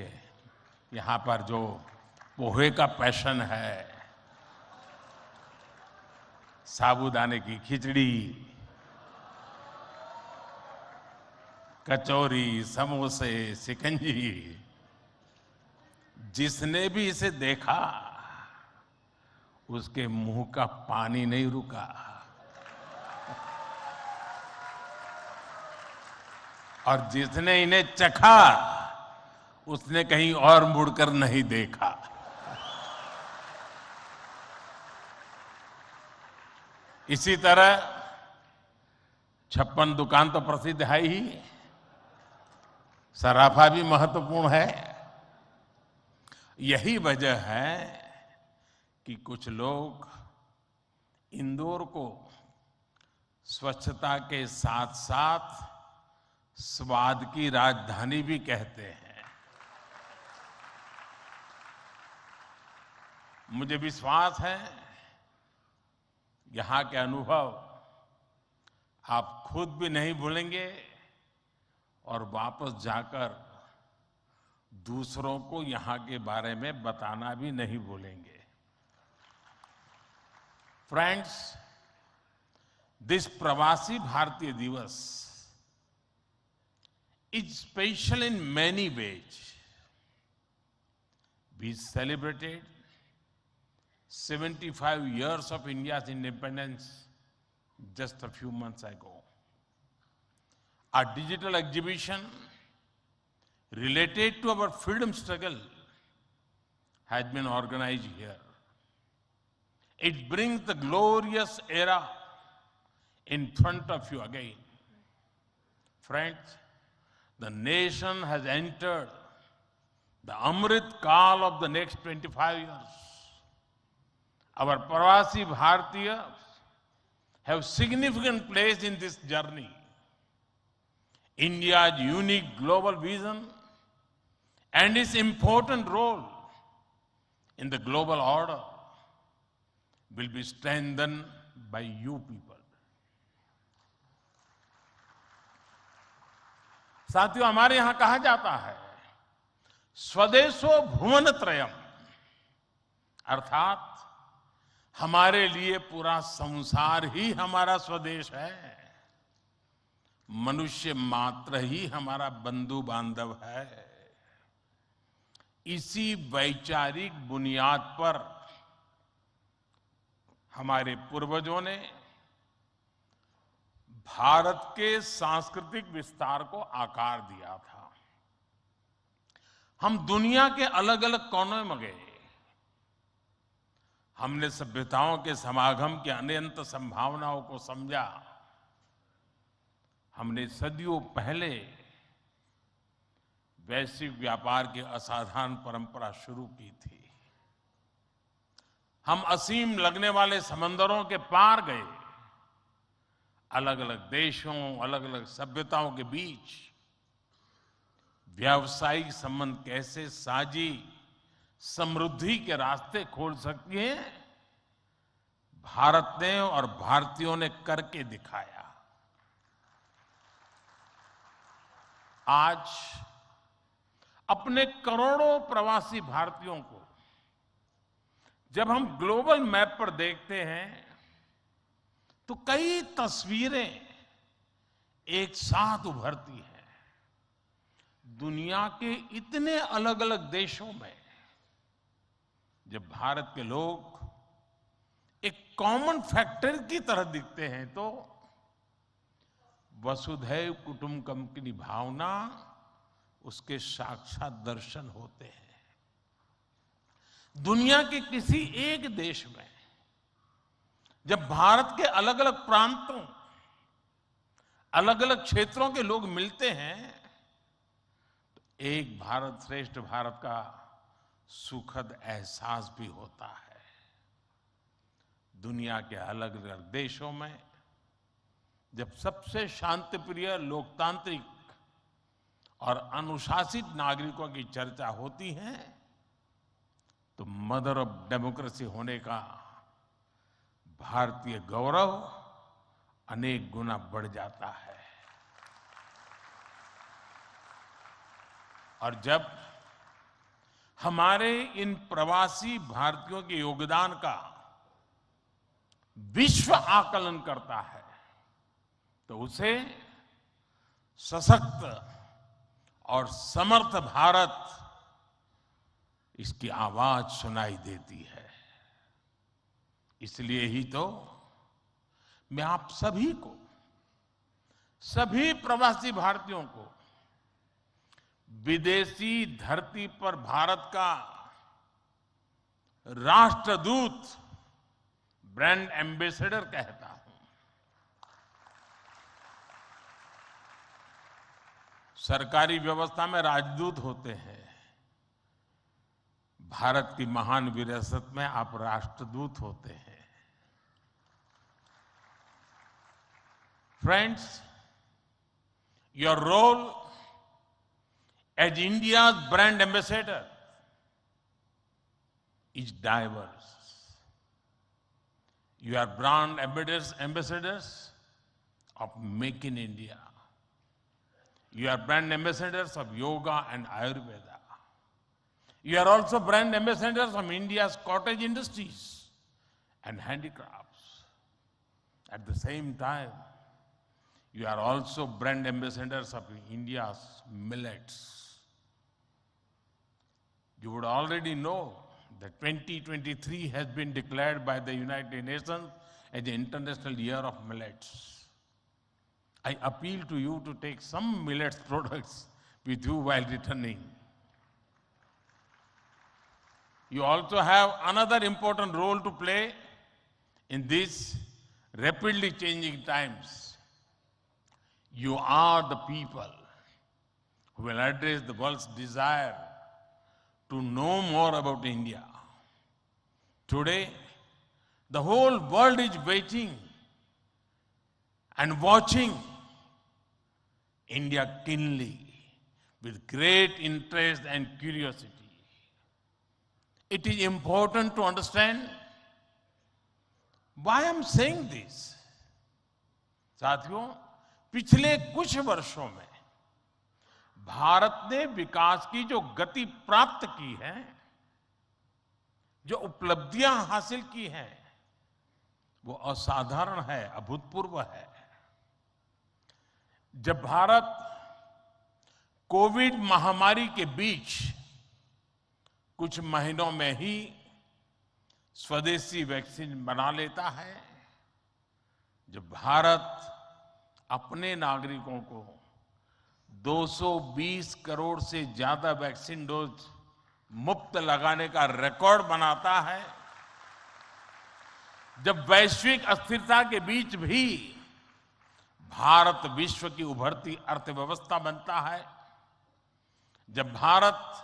यहाँ पर जो पोहे का पैशन है, साबूदाने की खिचड़ी, कचौरी, समोसे, शिकंजी, जिसने भी इसे देखा उसके मुंह का पानी नहीं रुका। और जिसने इन्हें चखा उसने कहीं और मुड़कर नहीं देखा। इसी तरह 56 दुकान तो प्रसिद्ध है ही, सराफा भी महत्वपूर्ण है। यही वजह है कि कुछ लोग इंदौर को स्वच्छता के साथ साथ स्वाद की राजधानी भी कहते हैं। मुझे विश्वास है यहाँ के अनुभव आप खुद भी नहीं भूलेंगे और वापस जाकर दूसरों को यहाँ के बारे में बताना भी नहीं भूलेंगे। फ्रेंड्स, दिस प्रवासी भारतीय दिवस is special in many ways. We celebrated 75 years of India's independence just a few months ago. Our digital exhibition related to our freedom struggle has been organized here. It brings the glorious era in front of you again. Friends, the nation has entered the Amrit Kaal of the next 25 years. Our Pravasi Bhartiyas have significant place in this journey. India's unique global vision and its important role in the global order will be strengthened by you people. साथियों, हमारे यहां कहा जाता है स्वदेशो भुवनत्रयम्, अर्थात हमारे लिए पूरा संसार ही हमारा स्वदेश है। मनुष्य मात्र ही हमारा बंधु बांधव है। इसी वैचारिक बुनियाद पर हमारे पूर्वजों ने भारत के सांस्कृतिक विस्तार को आकार दिया था। हम दुनिया के अलग अलग कोनों में गए। हमने सभ्यताओं के समागम की अनंत संभावनाओं को समझा। हमने सदियों पहले वैश्विक व्यापार की असाधारण परंपरा शुरू की थी। हम असीम लगने वाले समंदरों के पार गए। अलग अलग देशों, अलग अलग सभ्यताओं के बीच व्यावसायिक संबंध कैसे साझी समृद्धि के रास्ते खोल सकती है, भारत ने और भारतीयों ने करके दिखाया। आज अपने करोड़ों प्रवासी भारतीयों को जब हम ग्लोबल मैप पर देखते हैं तो कई तस्वीरें एक साथ उभरती हैं। दुनिया के इतने अलग अलग देशों में जब भारत के लोग एक कॉमन फैक्टर की तरह दिखते हैं तो वसुधैव कुटुंबकम की भावना उसके साक्षात दर्शन होते हैं। दुनिया के किसी एक देश में जब भारत के अलग अलग प्रांतों, अलग अलग क्षेत्रों के लोग मिलते हैं तो एक भारत श्रेष्ठ भारत का सुखद एहसास भी होता है। दुनिया के अलग अलग देशों में जब सबसे शांतिप्रिय, लोकतांत्रिक और अनुशासित नागरिकों की चर्चा होती है तो मदर ऑफ डेमोक्रेसी होने का भारतीय गौरव अनेक गुना बढ़ जाता है। और जब हमारे इन प्रवासी भारतीयों के योगदान का विश्व आकलन करता है तो उसे सशक्त और समर्थ भारत, इसकी आवाज सुनाई देती है। इसलिए ही तो मैं आप सभी को, सभी प्रवासी भारतीयों को विदेशी धरती पर भारत का राष्ट्रदूत, ब्रांड एम्बेसडर कहता हूं। सरकारी व्यवस्था में राजदूत होते हैं, भारत की महान विरासत में आप राष्ट्रदूत होते हैं। Friends, your role as India's brand ambassador is diverse. You are brand ambassadors of Make in India. You are brand ambassadors of yoga and Ayurveda. You are also brand ambassadors of India's cottage industries and handicrafts. At the same time, you are also brand ambassadors of India's millets. You would already know that 2023 has been declared by the United Nations as the International Year of Millets. I appeal to you to take some millets products with you while returning. You also have another important role to play in these rapidly changing times. You are the people who will address the world's desire to know more about India. Today, the whole world is waiting and watching India keenly with great interest and curiosity. It is important to understand why I'm saying this. साथियों, पिछले कुछ वर्षों में भारत ने विकास की जो गति प्राप्त की है, जो उपलब्धियां हासिल की हैं, वो असाधारण है, अभूतपूर्व है। जब भारत कोविड महामारी के बीच कुछ महीनों में ही स्वदेशी वैक्सीन बना लेता है, जब भारत अपने नागरिकों को 220 करोड़ से ज्यादा वैक्सीन डोज मुफ्त लगाने का रिकॉर्ड बनाता है, जब वैश्विक अस्थिरता के बीच भी भारत विश्व की उभरती अर्थव्यवस्था बनता है, जब भारत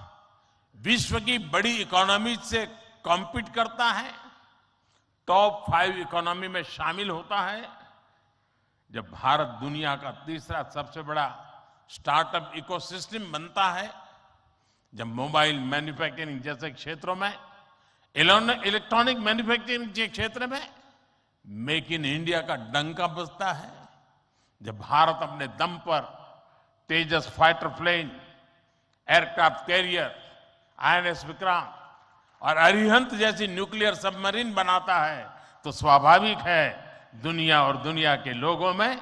विश्व की बड़ी इकोनॉमी से कॉम्पीट करता है, टॉप 5 इकोनॉमी में शामिल होता है, जब भारत दुनिया का तीसरा सबसे बड़ा स्टार्टअप इकोसिस्टम बनता है, जब मोबाइल मैन्युफैक्चरिंग जैसे क्षेत्रों में, इलेक्ट्रॉनिक मैन्युफैक्चरिंग के क्षेत्र में मेक इन इंडिया का डंका बजता है, जब भारत अपने दम पर Tejas fighter plane, aircraft carrier, INS Vikrant और अरिहंत जैसी न्यूक्लियर सबमरीन बनाता है, तो स्वाभाविक है दुनिया और दुनिया के लोगों में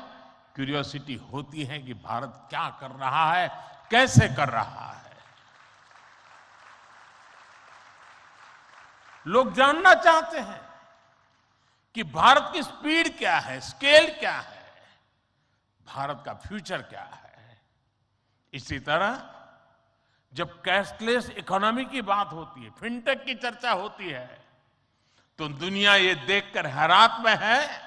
क्यूरियोसिटी होती है कि भारत क्या कर रहा है, कैसे कर रहा है। लोग जानना चाहते हैं कि भारत की स्पीड क्या है, स्केल क्या है, भारत का फ्यूचर क्या है। इसी तरह जब कैशलेस इकोनॉमी की बात होती है, फिनटेक की चर्चा होती है, तो दुनिया ये देखकर हैरान में है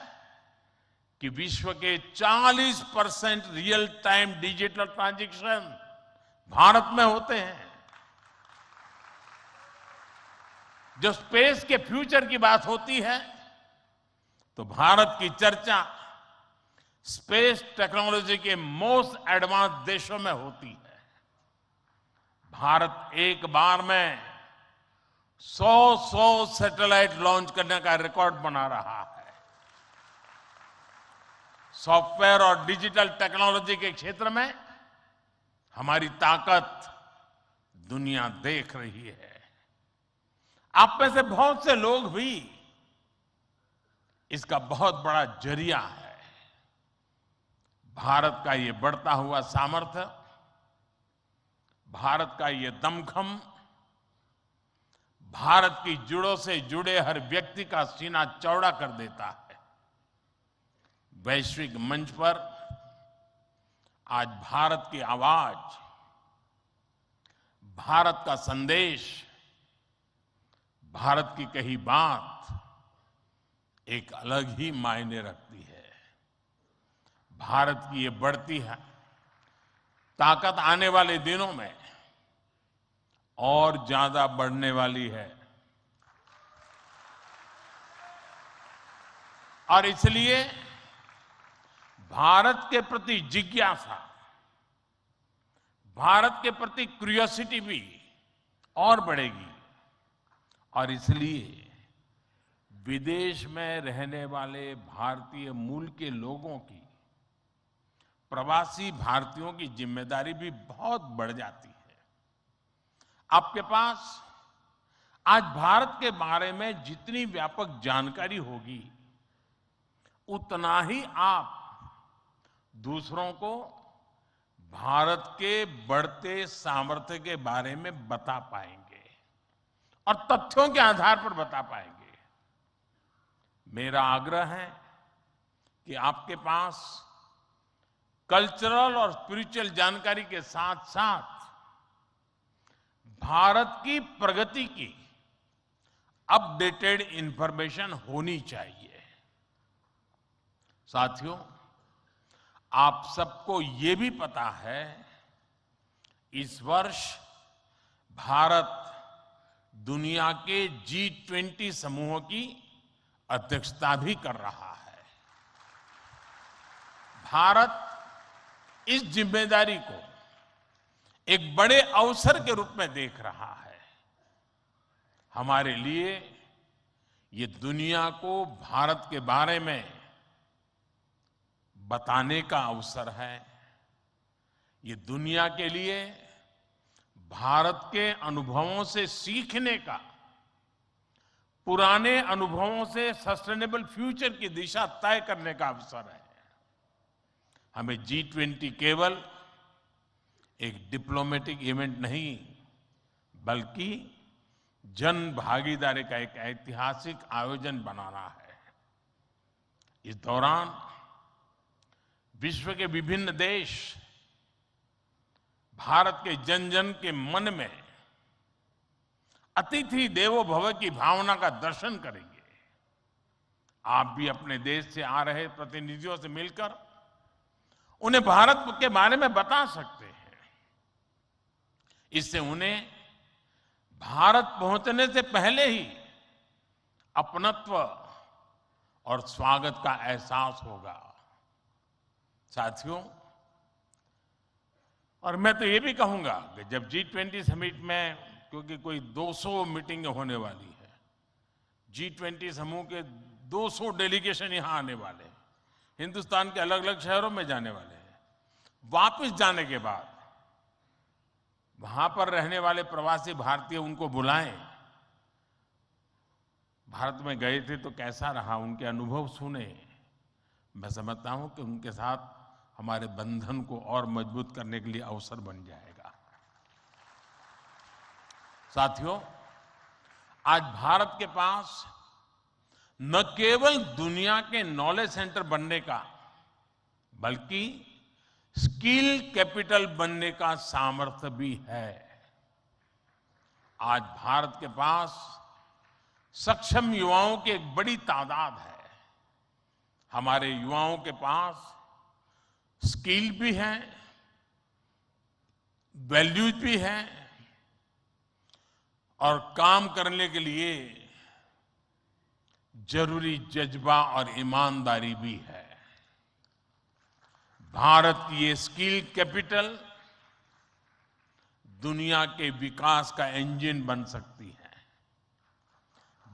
कि विश्व के 40% real time digital transaction Bharat में होते हैं। जो स्पेस के फ्यूचर की बात होती है तो भारत की चर्चा स्पेस टेक्नोलॉजी के मोस्ट एडवांस देशों में होती है। भारत एक बार में 100 सैटेलाइट लॉन्च करने का रिकॉर्ड बना रहा है। सॉफ्टवेयर और डिजिटल टेक्नोलॉजी के क्षेत्र में हमारी ताकत दुनिया देख रही है। आप में से बहुत से लोग भी इसका बहुत बड़ा जरिया है। भारत का ये बढ़ता हुआ सामर्थ्य, भारत का ये दमखम, भारत की जड़ों से जुड़े हर व्यक्ति का सीना चौड़ा कर देता है। वैश्विक मंच पर आज भारत की आवाज, भारत का संदेश, भारत की कही बात एक अलग ही मायने रखती है। भारत की ये बढ़ती है ताकत आने वाले दिनों में और ज्यादा बढ़ने वाली है और इसलिए भारत के प्रति जिज्ञासा, भारत के प्रति क्यूरियोसिटी भी और बढ़ेगी और इसलिए विदेश में रहने वाले भारतीय मूल के लोगों की, प्रवासी भारतीयों की जिम्मेदारी भी बहुत बढ़ जाती है। आपके पास आज भारत के बारे में जितनी व्यापक जानकारी होगी उतना ही आप दूसरों को भारत के बढ़ते सामर्थ्य के बारे में बता पाएंगे और तथ्यों के आधार पर बता पाएंगे। मेरा आग्रह है कि आपके पास कल्चरल और स्पिरिचुअल जानकारी के साथ साथ भारत की प्रगति की अपडेटेड इंफॉर्मेशन होनी चाहिए। साथियों, आप सबको ये भी पता है इस वर्ष भारत दुनिया के G20 समूह की अध्यक्षता भी कर रहा है। भारत इस जिम्मेदारी को एक बड़े अवसर के रूप में देख रहा है। हमारे लिए ये दुनिया को भारत के बारे में बताने का अवसर है। ये दुनिया के लिए भारत के अनुभवों से सीखने का, पुराने अनुभवों से सस्टेनेबल फ्यूचर की दिशा तय करने का अवसर है। हमें G20 केवल एक डिप्लोमेटिक इवेंट नहीं बल्कि जन भागीदारी का एक ऐतिहासिक आयोजन बनाना है। इस दौरान विश्व के विभिन्न देश भारत के जन जन के मन में अतिथि देवो भव की भावना का दर्शन करेंगे। आप भी अपने देश से आ रहे प्रतिनिधियों से मिलकर उन्हें भारत के बारे में बता सकते हैं। इससे उन्हें भारत पहुंचने से पहले ही अपनत्व और स्वागत का एहसास होगा। साथियों, और मैं तो ये भी कहूंगा कि जब G20 समिट में, क्योंकि कोई 200 मीटिंग होने वाली है, G20 समूह के 200 डेलीगेशन यहां आने वाले हैं, हिंदुस्तान के अलग अलग शहरों में जाने वाले हैं। वापस जाने के बाद वहां पर रहने वाले प्रवासी भारतीय उनको बुलाएं, भारत में गए थे तो कैसा रहा, उनके अनुभव सुने। मैं समझता हूं कि उनके साथ हमारे बंधन को और मजबूत करने के लिए अवसर बन जाएगा। साथियों, आज भारत के पास न केवल दुनिया के नॉलेज सेंटर बनने का बल्कि स्किल कैपिटल बनने का सामर्थ्य भी है। आज भारत के पास सक्षम युवाओं की एक बड़ी तादाद है। हमारे युवाओं के पास स्किल भी है, वैल्यूज भी है और काम करने के लिए जरूरी जज्बा और ईमानदारी भी है। भारत की ये स्किल कैपिटल दुनिया के विकास का इंजन बन सकती है।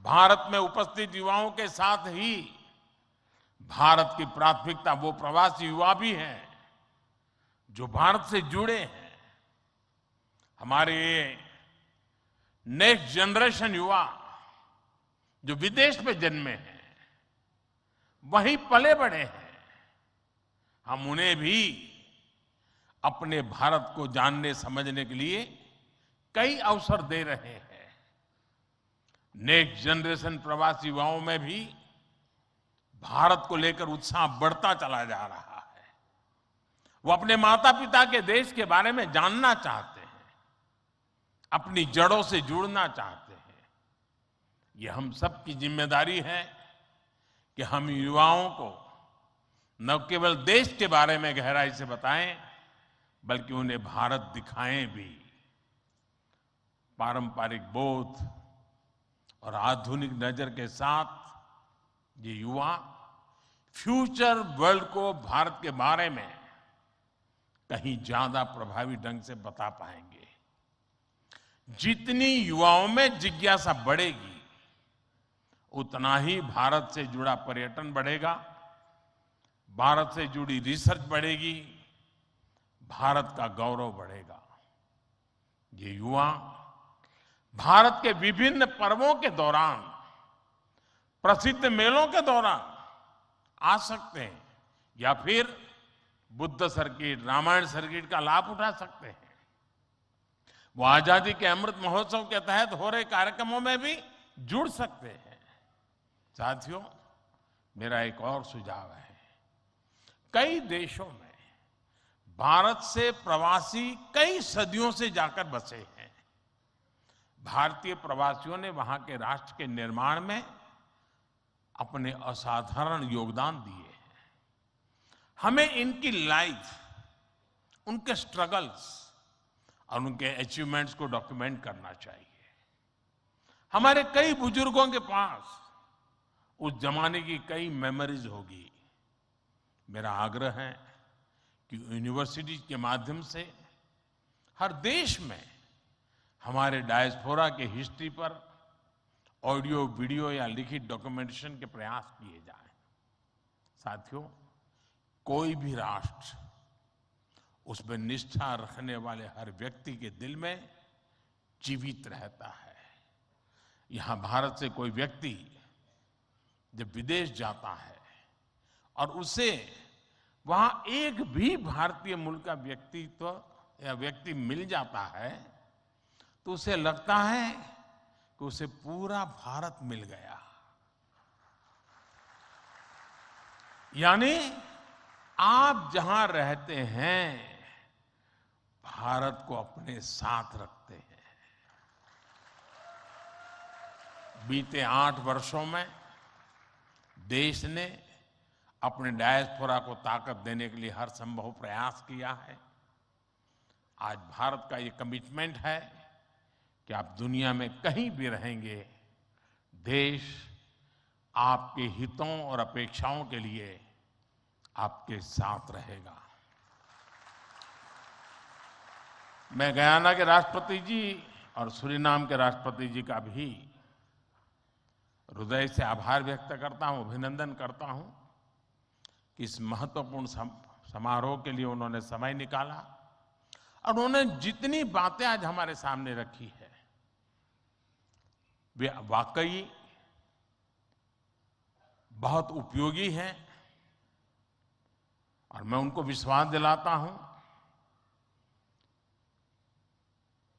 भारत में उपस्थित युवाओं के साथ ही भारत की प्राथमिकता वो प्रवासी युवा भी हैं जो भारत से जुड़े हैं। हमारे नेक्स्ट जनरेशन युवा जो विदेश में जन्मे हैं, वहीं पले बड़े हैं, हम उन्हें भी अपने भारत को जानने समझने के लिए कई अवसर दे रहे हैं। नेक्स्ट जनरेशन प्रवासी युवाओं में भी भारत को लेकर उत्साह बढ़ता चला जा रहा है। वो अपने माता पिता के देश के बारे में जानना चाहते हैं, अपनी जड़ों से जुड़ना चाहते हैं। ये हम सब की जिम्मेदारी है कि हम युवाओं को न केवल देश के बारे में गहराई से बताएं, बल्कि उन्हें भारत दिखाएं भी। पारंपरिक बोध और आधुनिक नजर के साथ ये युवा फ्यूचर वर्ल्ड को भारत के बारे में कहीं ज्यादा प्रभावी ढंग से बता पाएंगे। जितनी युवाओं में जिज्ञासा बढ़ेगी, उतना ही भारत से जुड़ा पर्यटन बढ़ेगा, भारत से जुड़ी रिसर्च बढ़ेगी, भारत का गौरव बढ़ेगा। ये युवा भारत के विभिन्न पर्वों के दौरान, प्रसिद्ध मेलों के दौरान आ सकते हैं या फिर बुद्ध सर्किट, रामायण सर्किट का लाभ उठा सकते हैं। वो आजादी के अमृत महोत्सव के तहत हो रहे कार्यक्रमों में भी जुड़ सकते हैं। साथियों, मेरा एक और सुझाव है। कई देशों में भारत से प्रवासी कई सदियों से जाकर बसे हैं। भारतीय प्रवासियों ने वहां के राष्ट्र के निर्माण में अपने असाधारण योगदान दिए हैं। हमें इनकी लाइफ, उनके स्ट्रगल्स और उनके अचीवमेंट्स को डॉक्यूमेंट करना चाहिए। हमारे कई बुजुर्गों के पास उस जमाने की कई मेमोरीज होगी। मेरा आग्रह है कि यूनिवर्सिटी के माध्यम से हर देश में हमारे डायस्पोरा के हिस्ट्री पर ऑडियो, वीडियो या लिखित डॉक्यूमेंटेशन के प्रयास किए जाएं। साथियों, कोई भी राष्ट्र उसमें निष्ठा रखने वाले हर व्यक्ति के दिल में जीवित रहता है। यहां भारत से कोई व्यक्ति जब विदेश जाता है और उसे वहां एक भी भारतीय मूल का व्यक्तित्व या व्यक्ति मिल जाता है, तो उसे लगता है कि उसे पूरा भारत मिल गया। यानी आप जहां रहते हैं, भारत को अपने साथ रखते हैं। बीते 8 वर्षों में देश ने अपने डायस्पोरा को ताकत देने के लिए हर संभव प्रयास किया है। आज भारत का ये कमिटमेंट है कि आप दुनिया में कहीं भी रहेंगे, देश आपके हितों और अपेक्षाओं के लिए आपके साथ रहेगा। मैं गयाना के राष्ट्रपति जी और सूरीनाम के राष्ट्रपति जी का भी हृदय से आभार व्यक्त करता हूं, अभिनंदन करता हूं कि इस महत्वपूर्ण समारोह के लिए उन्होंने समय निकाला और उन्होंने जितनी बातें आज हमारे सामने रखी है, वे वाकई बहुत उपयोगी हैं। और मैं उनको विश्वास दिलाता हूं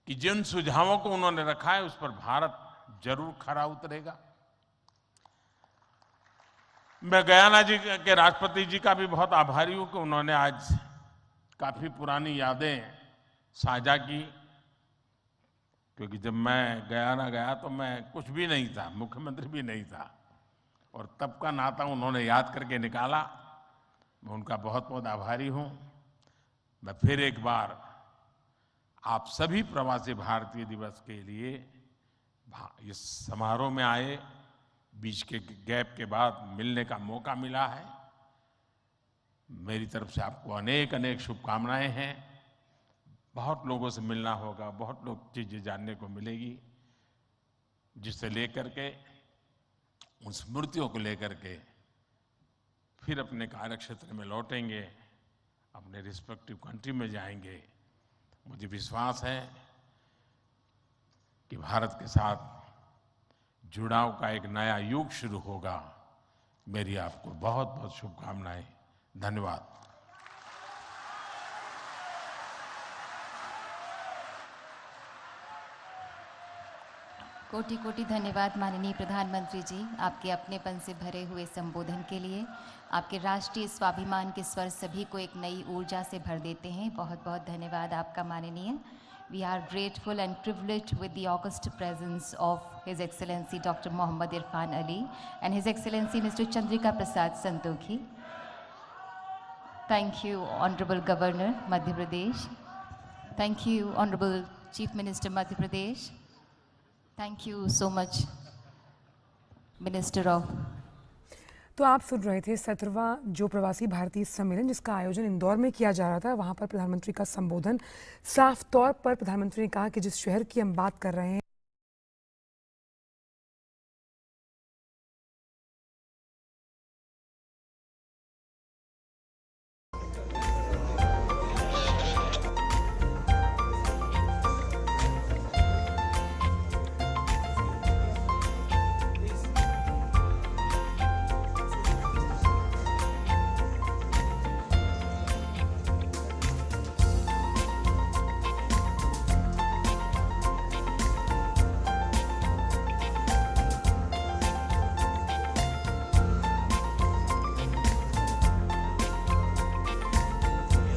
कि जिन सुझावों को उन्होंने रखा है, उस पर भारत जरूर खरा उतरेगा। मैं गयाना जी के राष्ट्रपति जी का भी बहुत आभारी हूं कि उन्होंने आज काफी पुरानी यादें साझा की, क्योंकि जब मैं गयाना गया तो मैं कुछ भी नहीं था, मुख्यमंत्री भी नहीं था, और तब का नाता उन्होंने याद करके निकाला। मैं उनका बहुत बहुत आभारी हूं। मैं फिर एक बार आप सभी प्रवासी भारतीय दिवस के लिए इस समारोह में आए, बीच के गैप के बाद मिलने का मौका मिला है। मेरी तरफ से आपको अनेक अनेक शुभकामनाएं हैं। बहुत लोगों से मिलना होगा, बहुत लोग चीज़ें जानने को मिलेगी, जिससे लेकर के उन स्मृतियों को लेकर के फिर अपने कार्यक्षेत्र में लौटेंगे, अपने रिस्पेक्टिव कंट्री में जाएंगे। मुझे विश्वास है कि भारत के साथ जुड़ाव का एक नया युग शुरू होगा। मेरी आपको बहुत बहुत शुभकामनाएं। धन्यवाद।
कोटि कोटि धन्यवाद माननीय प्रधानमंत्री जी, आपके अपनेपन से भरे हुए संबोधन के लिए। आपके राष्ट्रीय स्वाभिमान के स्वर सभी को एक नई ऊर्जा से भर देते हैं। बहुत बहुत धन्यवाद आपका माननीय। We are grateful and privileged with the august presence of His Excellency Dr. Mohammad Irfan Ali and His Excellency Mr. Chandrika Prasad Santokhi. Thank you, Honorable Governor, Madhya Pradesh. Thank you, Honorable Chief Minister, Madhya Pradesh. Thank you so much, Minister of।
तो आप सुन रहे थे 17वां जो प्रवासी भारतीय सम्मेलन, जिसका आयोजन इंदौर में किया जा रहा था, वहां पर प्रधानमंत्री का संबोधन। साफ तौर पर प्रधानमंत्री ने कहा कि जिस शहर की हम बात कर रहे हैं